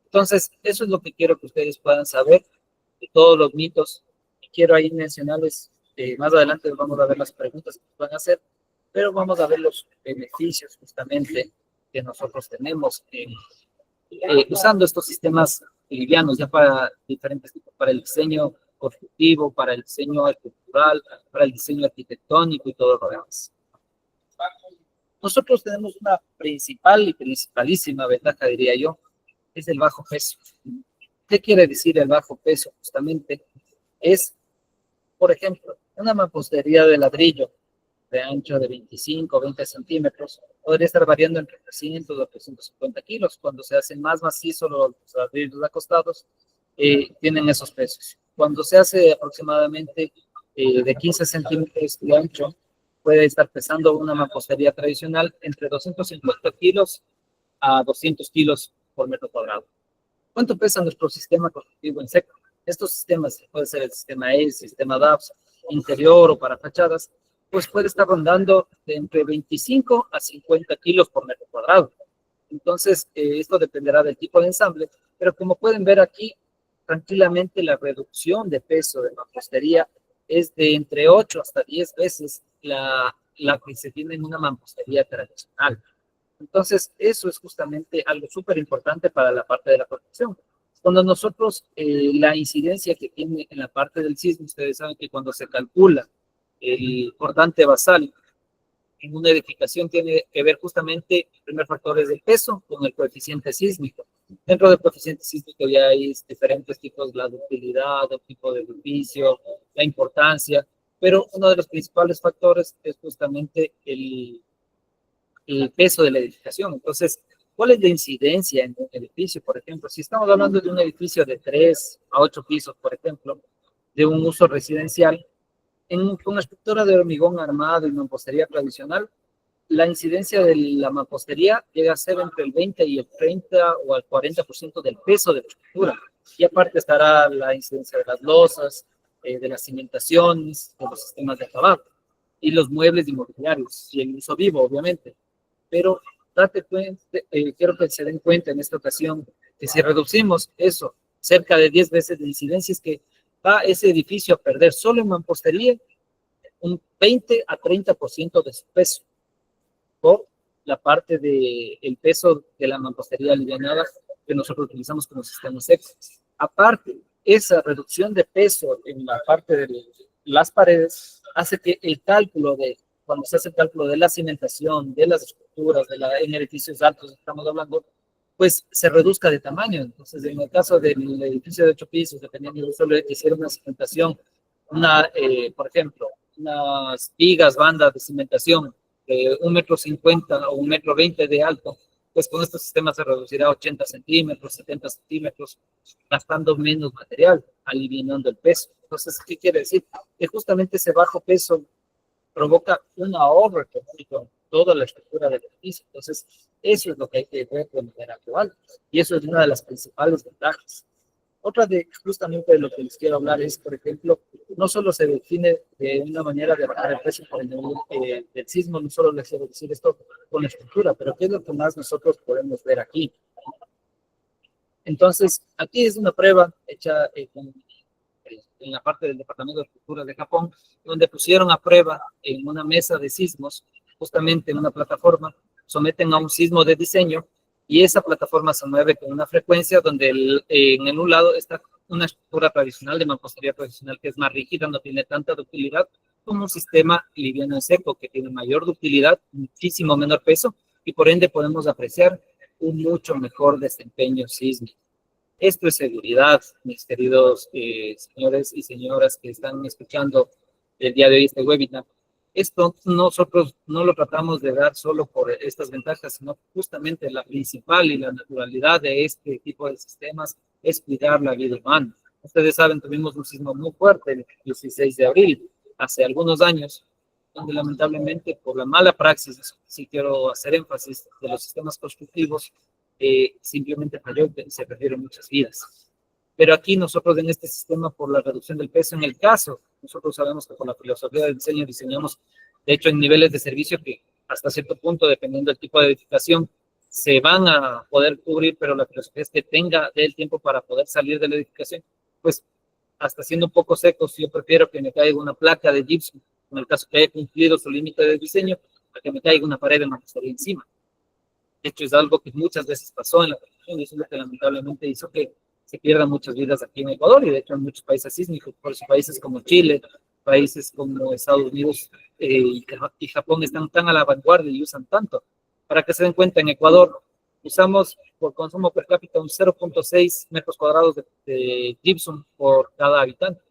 Entonces, eso es lo que quiero que ustedes puedan saber de todos los mitos. Quiero ahí mencionarles, más adelante vamos a ver las preguntas que van a hacer, pero vamos a ver los beneficios justamente que nosotros tenemos usando estos sistemas livianos ya para diferentes tipos, para el diseño constructivo, para el diseño arquitectural, para el diseño arquitectónico y todo lo demás. Nosotros tenemos una principal y principalísima ventaja, diría yo, es el bajo peso. ¿Qué quiere decir el bajo peso? Justamente es, por ejemplo, una mampostería de ladrillo de ancho de 25 o 20 centímetros podría estar variando entre 300 a 350 kilos. Cuando se hacen más macizos los ladrillos acostados, tienen esos pesos. Cuando se hace aproximadamente de 15 centímetros de ancho, puede estar pesando una mampostería tradicional entre 250 kilos a 200 kilos por metro cuadrado. ¿Cuánto pesa nuestro sistema constructivo en seco? Estos sistemas, puede ser el sistema E, el sistema DAPS, interior o para fachadas, pues puede estar rondando de entre 25 a 50 kilos por metro cuadrado. Entonces, esto dependerá del tipo de ensamble, pero como pueden ver aquí, tranquilamente la reducción de peso de mampostería es de entre 8 hasta 10 veces la que se tiene en una mampostería tradicional. Entonces, eso es justamente algo súper importante para la parte de la protección. Cuando nosotros, la incidencia que tiene en la parte del sismo, ustedes saben que cuando se calcula el cortante basal en una edificación tiene que ver justamente, el primer factor es el peso con el coeficiente sísmico. Dentro del coeficiente sísmico ya hay diferentes tipos, la ductilidad, el tipo de edificio, la importancia, pero uno de los principales factores es justamente el peso de la edificación. Entonces, ¿cuál es la incidencia en un edificio? Por ejemplo, si estamos hablando de un edificio de 3 a 8 pisos, por ejemplo, de un uso residencial, con estructura de hormigón armado y mampostería tradicional, la incidencia de la mampostería llega a ser entre el 20 y el 30 o al 40% del peso de la estructura. Y aparte estará la incidencia de las losas, de las cimentaciones, de los sistemas de acabado y los muebles inmobiliarios y el uso vivo, obviamente. Pero quiero que se den cuenta en esta ocasión que si reducimos eso cerca de 10 veces de incidencia, es que va ese edificio a perder solo en mampostería un 20 a 30% de su peso por la parte del peso de la mampostería alivianada que nosotros utilizamos como sistema seco. Aparte, esa reducción de peso en la parte de las paredes hace que el cálculo cuando se hace el cálculo de la cimentación, de las estructuras, en edificios altos, estamos hablando, pues se reduzca de tamaño. Entonces, en el caso del edificio de 8 pisos, dependiendo de solo que hiciera una cimentación, por ejemplo, unas vigas, bandas de cimentación de 1,50 m o 1,20 m de alto, pues con este sistema se reducirá a 80 centímetros, 70 centímetros, gastando menos material, aliviando el peso. Entonces, ¿qué quiere decir? Que justamente ese bajo peso provoca un ahorro económico en toda la estructura del edificio. Entonces, eso es lo que hay que ver de manera actual. Y eso es una de las principales ventajas. Otra de justamente de lo que les quiero hablar es, por ejemplo, no solo se define de una manera de bajar el precio por el nivel del sismo, no solo les quiero decir esto con la estructura, pero ¿qué es lo que más nosotros podemos ver aquí? Entonces, aquí es una prueba hecha en la parte del Departamento de Estructura de Japón, donde pusieron a prueba en una mesa de sismos justamente en una plataforma, someten a un sismo de diseño y esa plataforma se mueve con una frecuencia donde en un lado está una estructura tradicional de mampostería tradicional que es más rígida, no tiene tanta ductilidad, como un sistema liviano en seco que tiene mayor ductilidad, muchísimo menor peso y por ende podemos apreciar un mucho mejor desempeño sísmico. Esto es seguridad, mis queridos señores y señoras que están escuchando el día de hoy este webinar. Esto nosotros no lo tratamos de dar solo por estas ventajas, sino justamente la principal y la naturalidad de este tipo de sistemas es cuidar la vida humana. Ustedes saben, tuvimos un sismo muy fuerte el 16 de abril, hace algunos años, donde lamentablemente por la mala praxis, sí quiero hacer énfasis, de los sistemas constructivos, simplemente falló y se perdieron muchas vidas. Pero aquí nosotros en este sistema, por la reducción del peso, en el caso, nosotros sabemos que con la filosofía del diseño diseñamos, de hecho, en niveles de servicio que hasta cierto punto, dependiendo del tipo de edificación, se van a poder cubrir, pero la filosofía es que tenga el tiempo para poder salir de la edificación. Pues, hasta siendo un poco secos, yo prefiero que me caiga una placa de gypsum, en el caso que haya cumplido su límite de diseño, a que me caiga una pared de mampostería encima. De hecho, es algo que muchas veces pasó en la construcción y eso es lo que lamentablemente hizo que se pierdan muchas vidas aquí en Ecuador y de hecho en muchos países sísmicos, por eso países como Chile, países como Estados Unidos y Japón están tan a la vanguardia y usan tanto. Para que se den cuenta, en Ecuador usamos por consumo per cápita un 0.6 metros cuadrados de gypsum por cada habitante,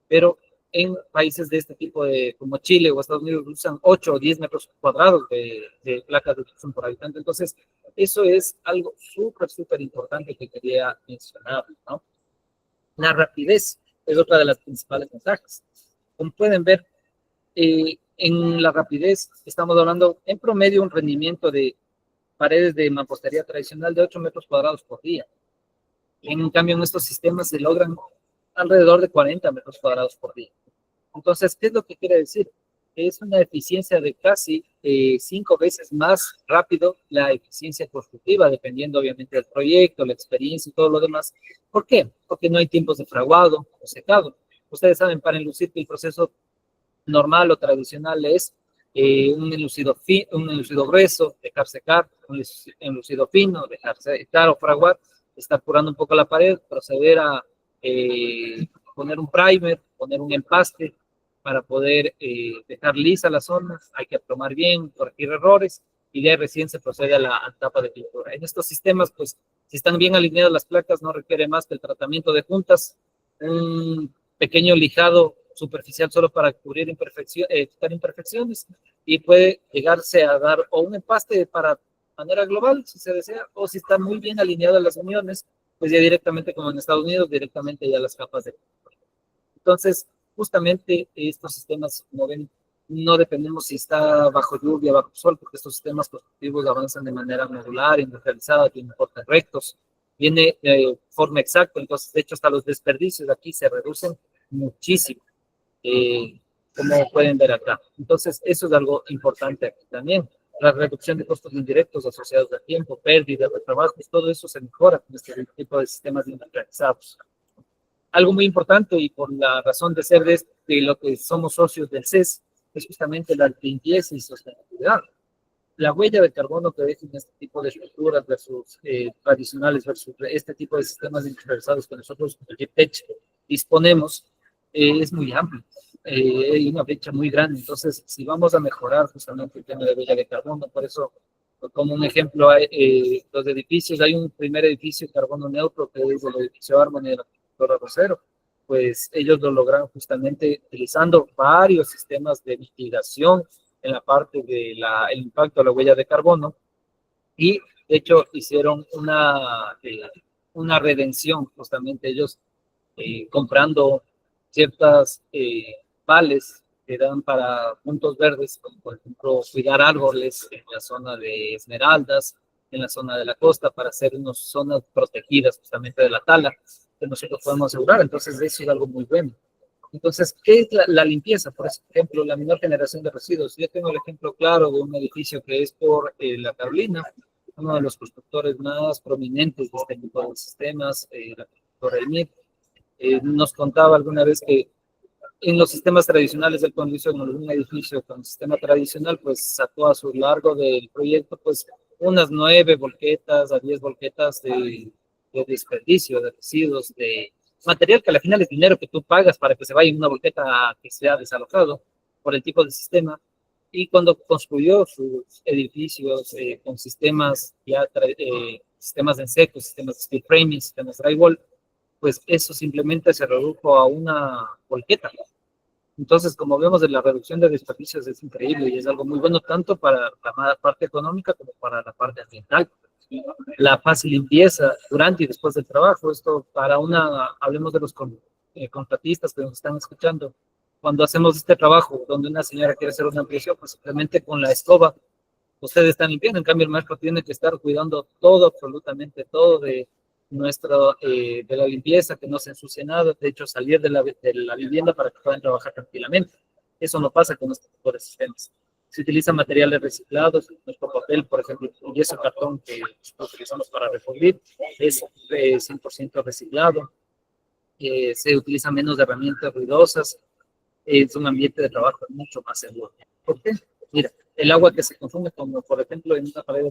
pero en países de este tipo, como Chile o Estados Unidos, usan 8 o 10 metros cuadrados de placas de gypsum por habitante. Entonces, eso es algo súper importante que quería mencionar, ¿no? La rapidez es otra de las principales ventajas. Como pueden ver, en la rapidez estamos hablando en promedio un rendimiento de paredes de mampostería tradicional de 8 metros cuadrados por día. En cambio, en estos sistemas se logran alrededor de 40 metros cuadrados por día. Entonces, ¿qué es lo que quiere decir? Es una eficiencia de casi 5 veces más rápido la eficiencia constructiva, dependiendo obviamente del proyecto, la experiencia y todo lo demás. ¿Por qué? Porque no hay tiempos de fraguado o secado. Ustedes saben, para enlucir que el proceso normal o tradicional es un enlucido grueso, dejar secar, un enlucido fino, dejar secar o fraguar, estar curando un poco la pared, proceder a poner un primer, poner un empaste para poder dejar lisa la zona, hay que aplomar bien, corregir errores y de ahí recién se procede a la etapa de pintura. En estos sistemas, pues, si están bien alineadas las placas, no requiere más que el tratamiento de juntas, un pequeño lijado superficial solo para cubrir imperfecciones y puede llegarse a dar o un empaste para manera global, si se desea, o si están muy bien alineadas las uniones, pues ya directamente como en Estados Unidos, directamente ya las capas de pintura. Entonces, justamente estos sistemas, como ven, no dependemos si está bajo lluvia, bajo sol, porque estos sistemas constructivos avanzan de manera modular, industrializada, tienen cortes rectos, viene de forma exacta, entonces de hecho hasta los desperdicios aquí se reducen muchísimo, como pueden ver acá. Entonces eso es algo importante aquí también. La reducción de costos indirectos asociados a tiempo, pérdidas de trabajos, todo eso se mejora con este tipo de sistemas industrializados. Algo muy importante y por la razón de ser de lo que somos socios del CES es justamente la limpieza y sostenibilidad. La huella de carbono que dejan este tipo de estructuras versus tradicionales versus este tipo de sistemas industrializados que nosotros en GTech disponemos es muy amplia. Hay una brecha muy grande. Entonces, si vamos a mejorar justamente el tema de huella de carbono, por eso, como un ejemplo, los edificios, hay un primer edificio de carbono neutro que es el edificio Harmony de la Torre Rosero, pues ellos lo lograron justamente utilizando varios sistemas de mitigación en la parte del impacto de la huella de carbono y de hecho hicieron una redención justamente ellos comprando ciertas vales que dan para puntos verdes, como por ejemplo cuidar árboles en la zona de Esmeraldas, en la zona de la costa, para hacer unas zonas protegidas justamente de la tala, que nosotros podemos asegurar. Entonces eso es algo muy bueno. Entonces, ¿qué es la limpieza? Por ejemplo, la menor generación de residuos. Yo tengo el ejemplo claro de un edificio que es por la Carolina, uno de los constructores más prominentes de este tipo de sistemas, la constructora ELMIR, nos contaba alguna vez que En los sistemas tradicionales del conducción, en un edificio con sistema tradicional, pues sacó a su largo del proyecto, pues unas 9 volquetas a 10 volquetas de desperdicio, de residuos, de material que al final es dinero que tú pagas para que se vaya en una volqueta que sea desalojado por el tipo de sistema. Y cuando construyó sus edificios con sistemas ya, sistemas en seco, sistemas de steel framing, sistemas drywall, pues eso simplemente se redujo a una volqueta. Entonces, como vemos, de la reducción de desperdicios es increíble y es algo muy bueno tanto para la parte económica como para la parte ambiental. La fácil limpieza durante y después del trabajo, esto para hablemos de los contratistas que nos están escuchando, cuando hacemos este trabajo donde una señora quiere hacer una ampliación, pues simplemente con la escoba ustedes están limpiando, en cambio el maestro tiene que estar cuidando todo, absolutamente todo de la limpieza, que no se ensucie nada, de hecho salir de la vivienda para que puedan trabajar tranquilamente. Eso no pasa con este tipo de sistemas. Se utilizan materiales reciclados, nuestro papel, por ejemplo, y ese cartón que utilizamos para refundir es 100% reciclado, se utilizan menos herramientas ruidosas, es un ambiente de trabajo mucho más seguro. ¿Por qué? Mira, el agua que se consume, como por ejemplo en una pared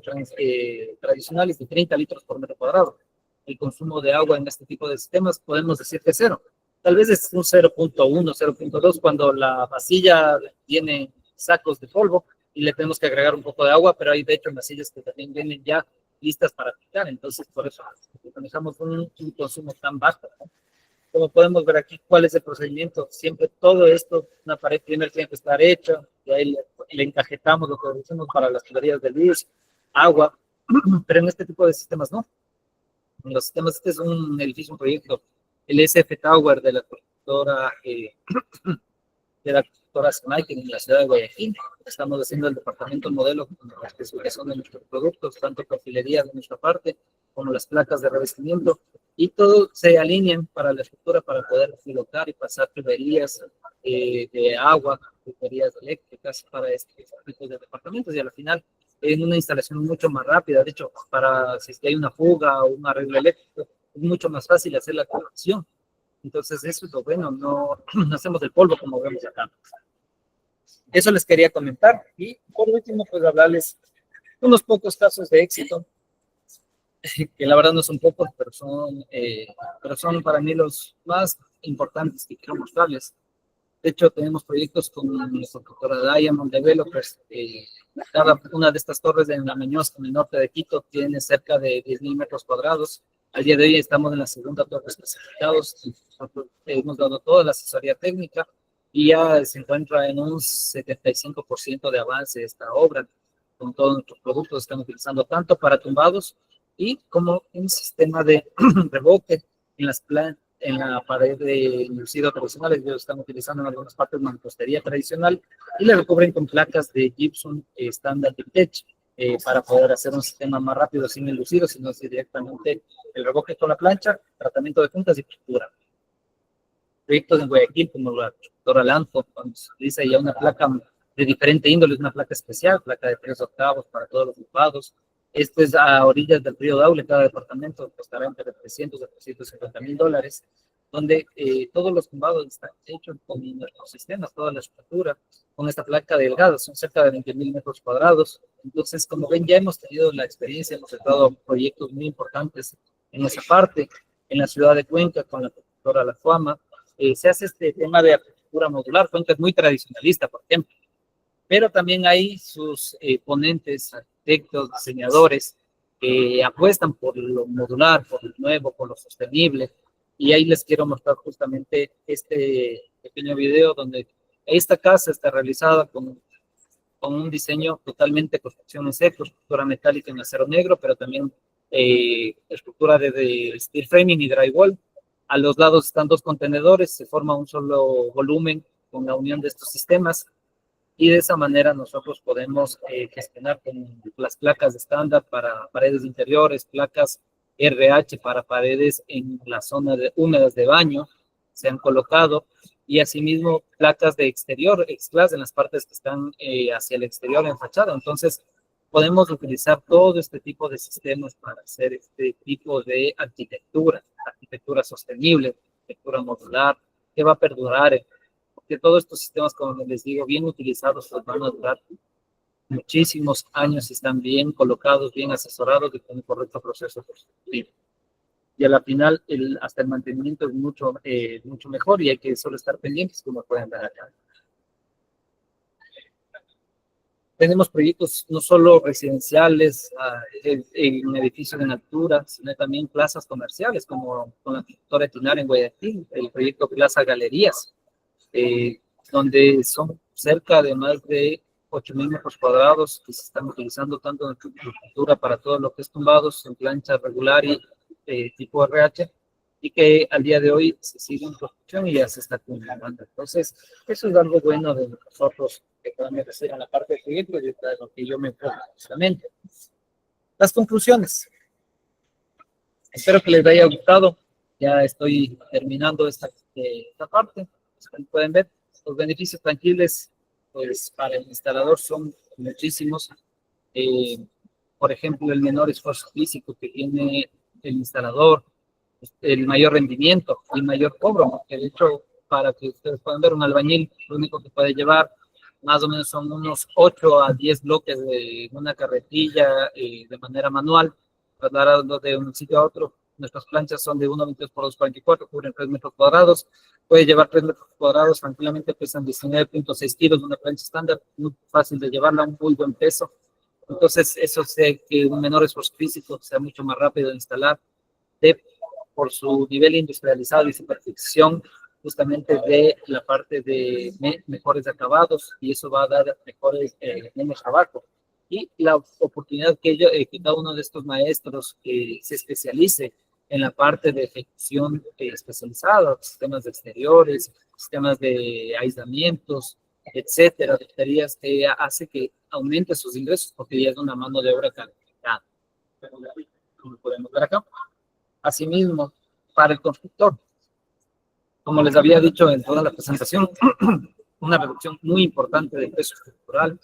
tradicional, es de 30 litros por metro cuadrado. El consumo de agua en este tipo de sistemas podemos decir que es cero. Tal vez es un 0.1, 0.2 cuando la vasilla tiene sacos de polvo y le tenemos que agregar un poco de agua, pero hay de hecho vasillas que también vienen ya listas para aplicar. Entonces, por eso utilizamos un consumo tan bajo, ¿no? Como podemos ver aquí, cuál es el procedimiento. Siempre todo esto, una pared primero tiene que estar hecha, y ahí le encajetamos lo que decimos para las tuberías de luz, agua, pero en este tipo de sistemas no. En los sistemas, este es un edificio, un proyecto, el SF Tower de la constructora Snike en la ciudad de Guayaquil. Estamos haciendo el departamento modelo con la especificación de nuestros productos, tanto perfilería de nuestra parte como las placas de revestimiento, y todo se alinean para la estructura para poder pilotar y pasar tuberías de agua, tuberías eléctricas para este tipo de departamentos, y al final en una instalación mucho más rápida. De hecho, para si es que hay una fuga o un arreglo eléctrico, es mucho más fácil hacer la conexión. Entonces, eso es lo bueno, no, no hacemos el polvo como vemos acá. Eso les quería comentar. Y por último, pues hablarles unos pocos casos de éxito, que la verdad no son pocos, pero son para mí los más importantes que quiero mostrarles. De hecho, tenemos proyectos con la constructora Diamond Developers. Cada una de estas torres en La Meñoz, en el norte de Quito, tiene cerca de 10.000 metros cuadrados. Al día de hoy estamos en la segunda torre especificados. Hemos dado toda la asesoría técnica y ya se encuentra en un 75% de avance esta obra. Con todos nuestros productos están utilizando tanto para tumbados y como un sistema de revoque en la pared de lucido tradicional. Ellos están utilizando en algunas partes mampostería tradicional y le recubren con placas de gypsum estándar de Tech para poder hacer un sistema más rápido sin el lucido, sino directamente el revoque con la plancha, tratamiento de puntas y pintura. Proyectos en Guayaquil como la constructora Lanfo, cuando se utiliza ya una placa de diferente índole, es una placa especial, placa de 3/8 para todos los ocupados. Esto es a orillas del río Daule. Cada departamento costará entre 300 a 350 mil dólares, donde todos los tumbados están hechos con nuestros sistemas, toda la estructura, con esta placa delgada, son cerca de 20.000 metros cuadrados. Entonces, como ven, ya hemos tenido la experiencia, hemos estado proyectos muy importantes en esa parte, en la ciudad de Cuenca, con la constructora La Fama. Se hace este tema de arquitectura modular. Cuenca es muy tradicionalista, por ejemplo, pero también hay sus ponentes, arquitectos, diseñadores, que apuestan por lo modular, por lo nuevo, por lo sostenible. Y ahí les quiero mostrar justamente este pequeño video donde esta casa está realizada con un diseño totalmente de construcción en seco, estructura metálica en acero negro, pero también estructura de steel framing y drywall. A los lados están dos contenedores, se forma un solo volumen con la unión de estos sistemas, y de esa manera nosotros podemos gestionar con las placas de estándar para paredes interiores, placas RH para paredes en la zona húmedas de baño, se han colocado, y asimismo placas de exterior, X-Class, en las partes que están hacia el exterior en fachada. Entonces, podemos utilizar todo este tipo de sistemas para hacer este tipo de arquitectura sostenible, arquitectura modular, que va a perdurar que todos estos sistemas, como les digo, bien utilizados, pues van a durar muchísimos años si están bien colocados, bien asesorados y con un correcto proceso constructivo. Y a la final, hasta el mantenimiento es mucho mejor y hay que solo estar pendientes, como pueden ver acá. Tenemos proyectos no solo residenciales en edificios en altura, sino también plazas comerciales, como con la constructora Tinar en Guayaquil, el proyecto Plaza Galerías, donde son cerca de más de 8.000 metros cuadrados que se están utilizando tanto en infraestructura para todo lo que es tumbados, en plancha regular y tipo RH, y que al día de hoy se sigue en construcción y ya se está culminando. Entonces, eso es algo bueno de nosotros, que también reciben la parte de proyecto y de lo que yo me enfoco justamente. Las conclusiones. Espero que les haya gustado. Ya estoy terminando esta parte. Como pueden ver, los beneficios tangibles pues, para el instalador son muchísimos. Por ejemplo, el menor esfuerzo físico que tiene el instalador, el mayor rendimiento, el mayor cobro, porque de hecho, para que ustedes puedan ver, un albañil lo único que puede llevar más o menos son unos 8 a 10 bloques de una carretilla de manera manual, trasladando de un sitio a otro. Nuestras planchas son de 1,22 por 2,44, cubren 3 metros cuadrados. Puede llevar 3 metros cuadrados tranquilamente, pesan 19,6 kilos, una plancha estándar, muy fácil de llevarla, un muy buen peso. Entonces, eso hace que un menor esfuerzo físico sea mucho más rápido de instalar, por su nivel industrializado y su perfección, justamente de la parte de mejores acabados, y eso va a dar menos trabajo. Y la oportunidad que cada uno de estos maestros se especialice en la parte de ejecución especializada, sistemas de exteriores, sistemas de aislamientos, etcétera, tareas que hace que aumente sus ingresos porque ya es una mano de obra calificada. Como podemos ver acá. Asimismo, para el constructor, como les había dicho en toda la presentación, una reducción muy importante del peso estructural,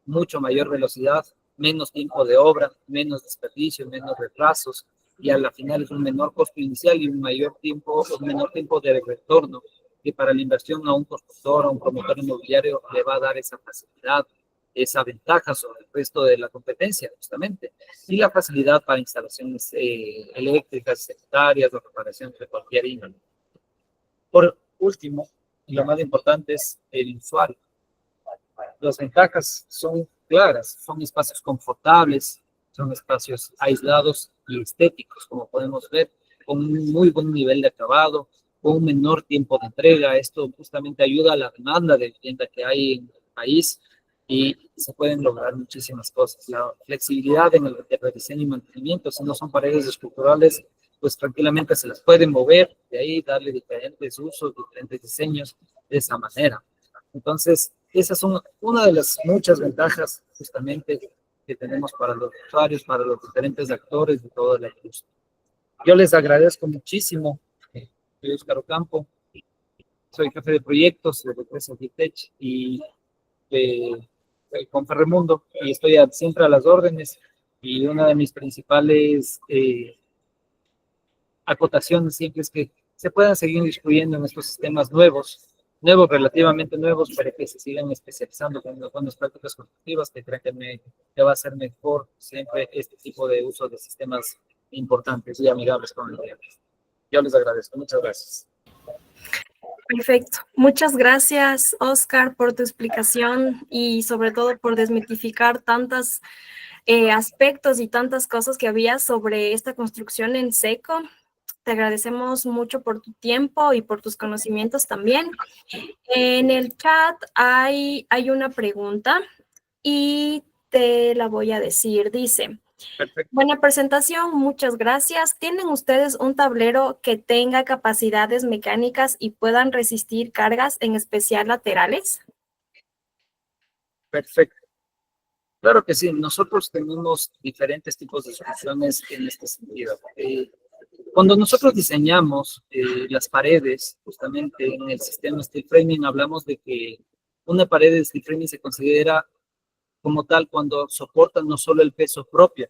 mucho mayor velocidad, menos tiempo de obra, menos desperdicio, menos retrasos, y a la final es un menor costo inicial y un menor tiempo de retorno, que para la inversión a un constructor, a un promotor inmobiliario, le va a dar esa facilidad, esa ventaja sobre el resto de la competencia, justamente, y la facilidad para instalaciones eléctricas, sanitarias o reparaciones de cualquier índole. Por último, y lo más importante es el usuario. Las ventajas son claras, son espacios confortables, son espacios aislados y estéticos, como podemos ver, con un muy buen nivel de acabado, con un menor tiempo de entrega. Esto justamente ayuda a la demanda de vivienda que hay en el país y se pueden lograr muchísimas cosas. La flexibilidad en el rediseño y mantenimiento, si no son paredes estructurales, pues tranquilamente se las pueden mover, de ahí darle diferentes usos, diferentes diseños de esa manera. Entonces, esas son una de las muchas ventajas justamente que tenemos para los usuarios, para los diferentes actores de toda la industria. Yo les agradezco muchísimo. Soy Óscar Ocampo, soy jefe de proyectos de Empresa Gitech y con Ferremundo, y estoy siempre a las órdenes, y una de mis principales acotaciones siempre es que se puedan seguir instruyendo en estos sistemas relativamente nuevos, para que se sigan especializando con las buenas prácticas constructivas, que creo que va a ser mejor siempre este tipo de uso de sistemas importantes y amigables con el cliente. Yo les agradezco. Muchas gracias. Perfecto. Muchas gracias, Óscar, por tu explicación y sobre todo por desmitificar tantos aspectos y tantas cosas que había sobre esta construcción en seco. Te agradecemos mucho por tu tiempo y por tus conocimientos también. En el chat hay una pregunta y te la voy a decir. Dice: perfecto. Buena presentación, muchas gracias. ¿Tienen ustedes un tablero que tenga capacidades mecánicas y puedan resistir cargas, en especial laterales? Perfecto. Claro que sí, nosotros tenemos diferentes tipos de soluciones en este sentido. Cuando nosotros diseñamos las paredes, justamente en el sistema steel framing, hablamos de que una pared de steel framing se considera como tal cuando soporta no solo el peso propio,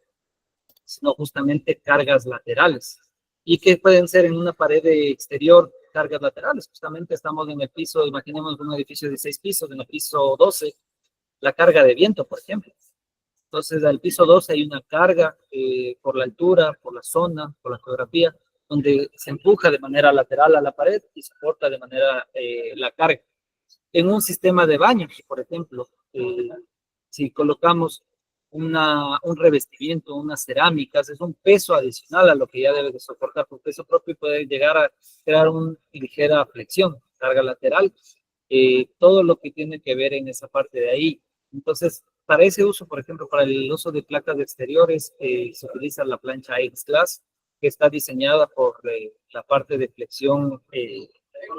sino justamente cargas laterales, y que pueden ser en una pared exterior cargas laterales. Justamente estamos en el piso, imaginemos un edificio de 6 pisos, en el piso 12, la carga de viento, por ejemplo. Entonces, al piso 12 hay una carga por la altura, por la zona, por la geografía, donde se empuja de manera lateral a la pared y soporta de manera la carga. En un sistema de baños, por ejemplo, si colocamos un revestimiento, unas cerámicas, es un peso adicional a lo que ya debe de soportar por peso propio y puede llegar a crear una ligera flexión, carga lateral, todo lo que tiene que ver en esa parte de ahí. Entonces, para ese uso, por ejemplo, para el uso de placas de exteriores, se utiliza la plancha X-Class, que está diseñada por la parte de flexión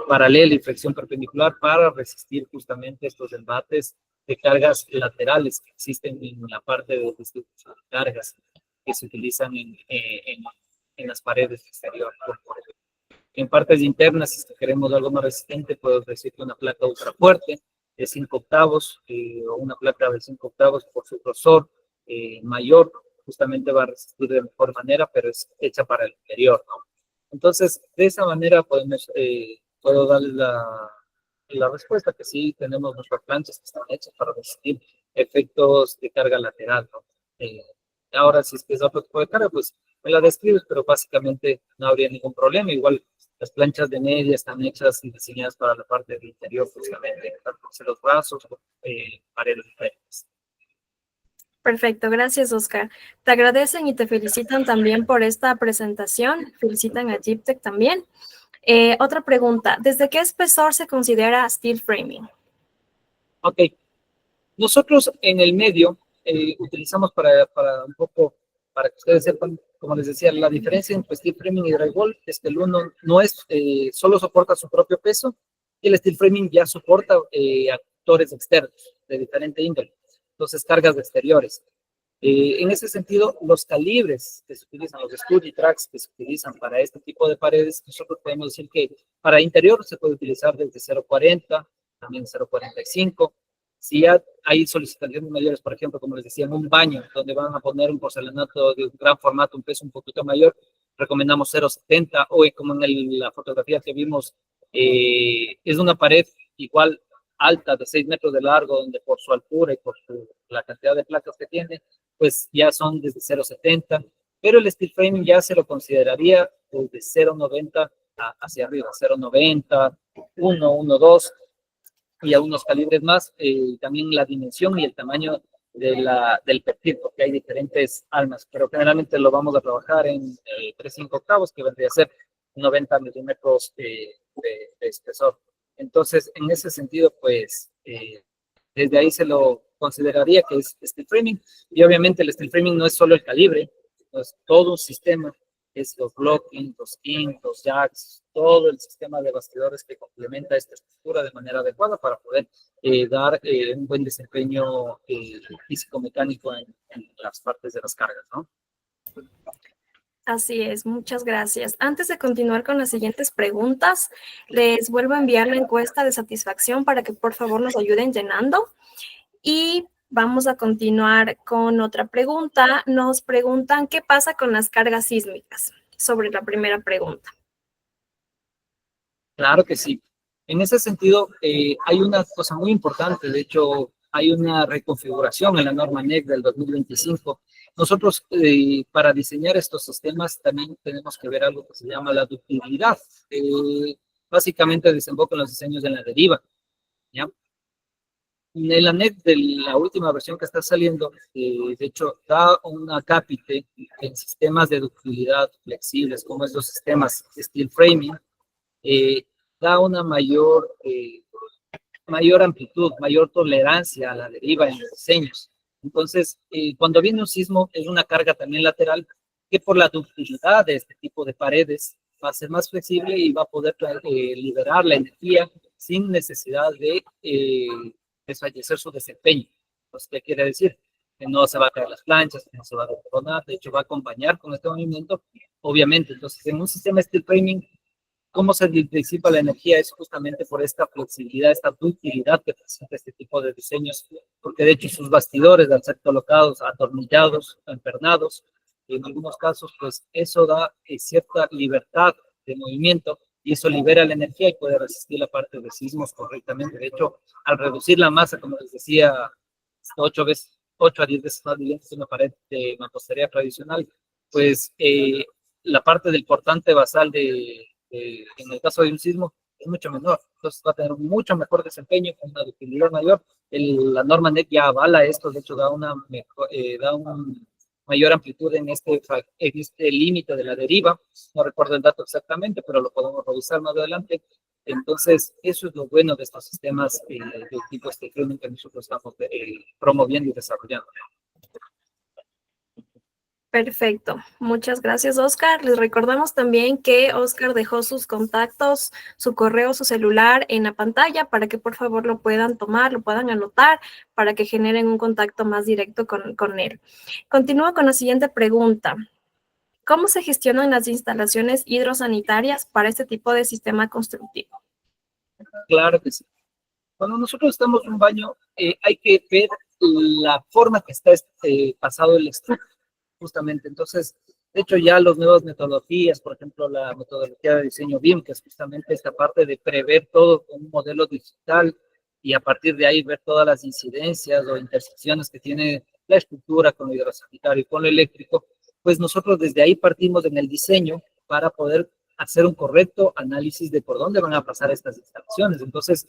paralela y flexión perpendicular para resistir justamente estos embates de cargas laterales que existen en la parte de distribución de cargas que se utilizan en las paredes exteriores. En partes internas, si queremos algo más resistente, puedo decir que una placa ultra fuerte de 5 octavos o una placa de 5 octavos por su grosor mayor, justamente va a resistir de mejor manera, pero es hecha para el interior, ¿no? Entonces, de esa manera puedo darle la respuesta que sí tenemos nuestras planchas que están hechas para resistir efectos de carga lateral, ¿no? Ahora, si es que es otro tipo de carga, pues me la describes, pero básicamente no habría ningún problema. Igual las planchas de media están hechas y diseñadas para la parte del interior, justamente, tanto los brazos, paredes diferentes. Perfecto, gracias Oscar. Te agradecen y te felicitan también por esta presentación. Felicitan a Gyptec también. Otra pregunta, ¿desde qué espesor se considera steel framing? Ok, nosotros en el medio utilizamos para un poco, para que ustedes sepan, como les decía, la diferencia entre steel framing y drywall es que el uno no es, solo soporta su propio peso y el steel framing ya soporta actores externos de diferente índole, entonces cargas de exteriores. En ese sentido, los calibres que se utilizan, los Scudi tracks que se utilizan para este tipo de paredes, nosotros podemos decir que para interior se puede utilizar desde 0.40, también 0.45. Si ya hay solicitaciones mayores, por ejemplo, como les decía, en un baño, donde van a poner un porcelanato de un gran formato, un peso un poquito mayor, recomendamos 0.70, o como en la fotografía que vimos, es una pared igual alta de 6 metros de largo, donde por su altura y por la cantidad de placas que tiene, pues ya son desde 0.70, pero el steel framing ya se lo consideraría desde 0.90 hacia arriba, 0.90, 1.2 y a unos calibres más, también la dimensión y el tamaño del perfil, porque hay diferentes almas, pero generalmente lo vamos a trabajar en 3/5 octavos, que vendría a ser 90 milímetros de espesor. Entonces, en ese sentido, pues, desde ahí se lo consideraría que es steel framing, y obviamente el steel framing no es solo el calibre, no es todo un sistema, es los blocking, los kings, los jacks, todo el sistema de bastidores que complementa esta estructura de manera adecuada para poder dar un buen desempeño físico-mecánico en las partes de las cargas, ¿no? Así es, muchas gracias. Antes de continuar con las siguientes preguntas, les vuelvo a enviar la encuesta de satisfacción para que por favor nos ayuden llenando. Y vamos a continuar con otra pregunta. Nos preguntan qué pasa con las cargas sísmicas, sobre la primera pregunta. Claro que sí. En ese sentido, hay una cosa muy importante. De hecho, hay una reconfiguración en la norma NEC del 2025. Nosotros, para diseñar estos sistemas, también tenemos que ver algo que se llama la ductilidad. Básicamente desemboca en los diseños de la deriva, ¿ya? En la NEC de la última versión que está saliendo, de hecho, da una cápite en sistemas de ductilidad flexibles, como estos sistemas steel framing, da una mayor amplitud, mayor tolerancia a la deriva en los diseños. Entonces, cuando viene un sismo, es una carga también lateral que por la ductilidad de este tipo de paredes va a ser más flexible y va a poder liberar la energía sin necesidad de desfallecer su desempeño. Entonces, ¿qué quiere decir? Que no se va a caer las planchas, que no se va a desmoronar, de hecho va a acompañar con este movimiento, obviamente. Entonces, en un sistema steel framing, cómo se disipa la energía es justamente por esta flexibilidad, esta ductilidad que presenta este tipo de diseños, porque de hecho sus bastidores, al ser colocados, atornillados, empernados, en algunos casos, pues eso da cierta libertad de movimiento y eso libera la energía y puede resistir la parte de sismos correctamente. De hecho, al reducir la masa, como les decía, 8 a 10 veces más brillante que una pared de mampostería tradicional, pues la parte del portante basal en el caso de un sismo es mucho menor, entonces va a tener mucho mejor desempeño con una ductilidad mayor. La norma NEC ya avala esto, de hecho da una mayor amplitud en este límite de la deriva, no recuerdo el dato exactamente, pero lo podemos revisar más adelante. Entonces, eso es lo bueno de estos sistemas de tipo streaming que nosotros estamos promoviendo y desarrollando. Perfecto. Muchas gracias, Oscar. Les recordamos también que Oscar dejó sus contactos, su correo, su celular en la pantalla para que por favor lo puedan tomar, lo puedan anotar para que generen un contacto más directo con él. Continúo con la siguiente pregunta. ¿Cómo se gestionan las instalaciones hidrosanitarias para este tipo de sistema constructivo? Claro que sí. Cuando nosotros estamos en un baño, hay que ver la forma que está pasado el estuco, justamente. Entonces, de hecho, ya las nuevas metodologías, por ejemplo, la metodología de diseño BIM, que es justamente esta parte de prever todo con un modelo digital y a partir de ahí ver todas las incidencias o intersecciones que tiene la estructura con lo hidrosanitario y con lo eléctrico, pues nosotros desde ahí partimos en el diseño para poder hacer un correcto análisis de por dónde van a pasar estas instalaciones. Entonces,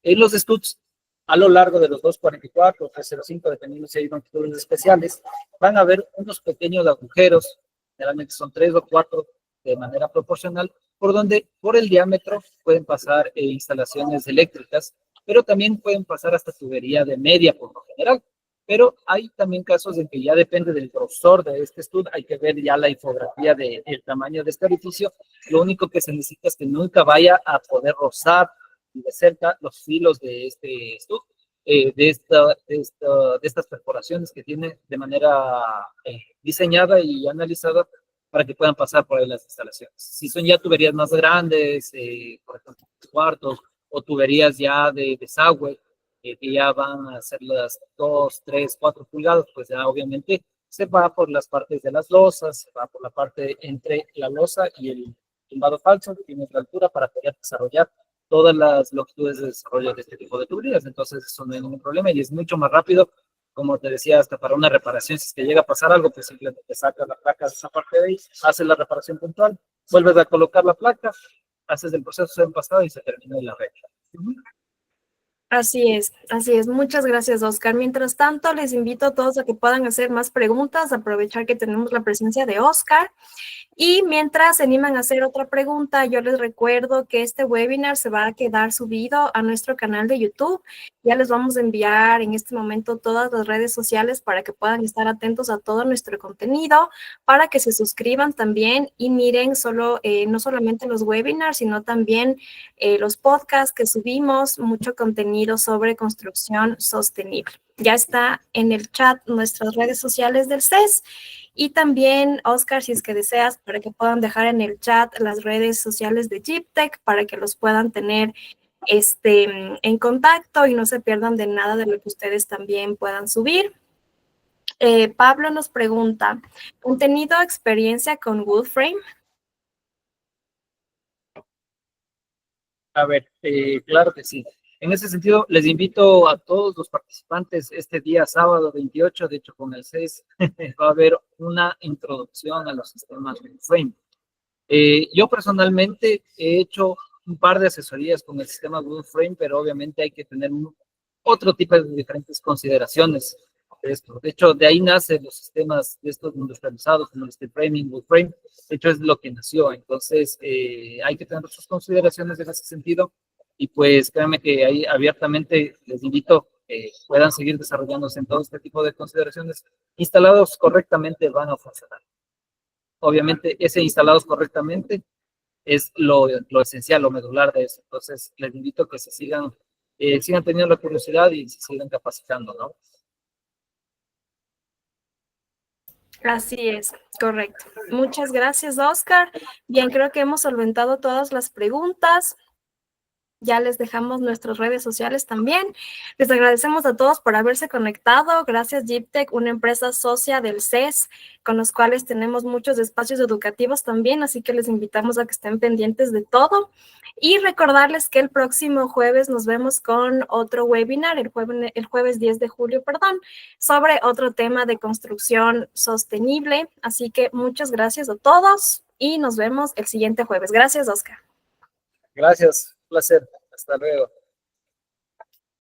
en los estudios, a lo largo de los 244 o 305, dependiendo si hay longitudes especiales, van a ver unos pequeños agujeros, generalmente son 3 o 4 de manera proporcional, por donde por el diámetro pueden pasar instalaciones eléctricas, pero también pueden pasar hasta tubería de media por lo general. Pero hay también casos en que ya depende del grosor de este estudio, hay que ver ya la infografía del tamaño de este edificio. Lo único que se necesita es que nunca vaya a poder rozar de cerca los filos de este estudio, de estas perforaciones que tiene de manera diseñada y analizada para que puedan pasar por ahí las instalaciones. Si son ya tuberías más grandes, por ejemplo, cuartos, o tuberías ya de desagüe, que ya van a ser las 2, 3, 4 pulgadas, pues ya obviamente se va por las partes de las losas, se va por la parte entre la losa y el tumbado falso, que tiene la altura para poder desarrollar todas las longitudes de desarrollo de este tipo de tuberías. Entonces, eso no hay ningún problema y es mucho más rápido. Como te decía, hasta para una reparación, si es que llega a pasar algo, pues simplemente sacas la placa de esa parte de ahí, haces la reparación puntual, vuelves a colocar la placa, haces el proceso en pasado y se termina la regla. Así es, así es. Muchas gracias, Oscar. Mientras tanto, les invito a todos a que puedan hacer más preguntas, aprovechar que tenemos la presencia de Oscar. Y mientras se animan a hacer otra pregunta, yo les recuerdo que este webinar se va a quedar subido a nuestro canal de YouTube. Ya les vamos a enviar en este momento todas las redes sociales para que puedan estar atentos a todo nuestro contenido, para que se suscriban también y miren no solamente los webinars, sino también los podcasts que subimos, mucho contenido sobre construcción sostenible. Ya está en el chat nuestras redes sociales del CES. Y también, Oscar, si es que deseas, para que puedan dejar en el chat las redes sociales de GIPTEC, para que los puedan tener en contacto y no se pierdan de nada de lo que ustedes también puedan subir. Pablo nos pregunta, ¿han tenido experiencia con Woodframe? A ver, claro que sí. En ese sentido, les invito a todos los participantes este día sábado 28, de hecho con el CES, va a haber una introducción a los sistemas Frame. Yo personalmente he hecho un par de asesorías con el sistema Google Frame, pero obviamente hay que tener otro tipo de diferentes consideraciones de esto. De hecho, de ahí nacen los sistemas de estos industrializados, como el Steel Framing, Google Frame. De hecho, es lo que nació. Entonces, hay que tener sus consideraciones en ese sentido. Y pues, créanme que ahí abiertamente les invito que puedan seguir desarrollándose en todo este tipo de consideraciones. Instalados correctamente van a funcionar. Obviamente, ese instalados correctamente es lo esencial, lo medular de eso. Entonces, les invito a que se sigan teniendo la curiosidad y se sigan capacitando, ¿no? Así es, correcto. Muchas gracias, Oscar. Bien, creo que hemos solventado todas las preguntas. Ya les dejamos nuestras redes sociales también. Les agradecemos a todos por haberse conectado. Gracias, Giptec, una empresa socia del CES, con los cuales tenemos muchos espacios educativos también, así que les invitamos a que estén pendientes de todo. Y recordarles que el próximo jueves nos vemos con otro webinar, el jueves 10 de julio, sobre otro tema de construcción sostenible. Así que muchas gracias a todos y nos vemos el siguiente jueves. Gracias, Oscar. Gracias, placer. Hasta luego.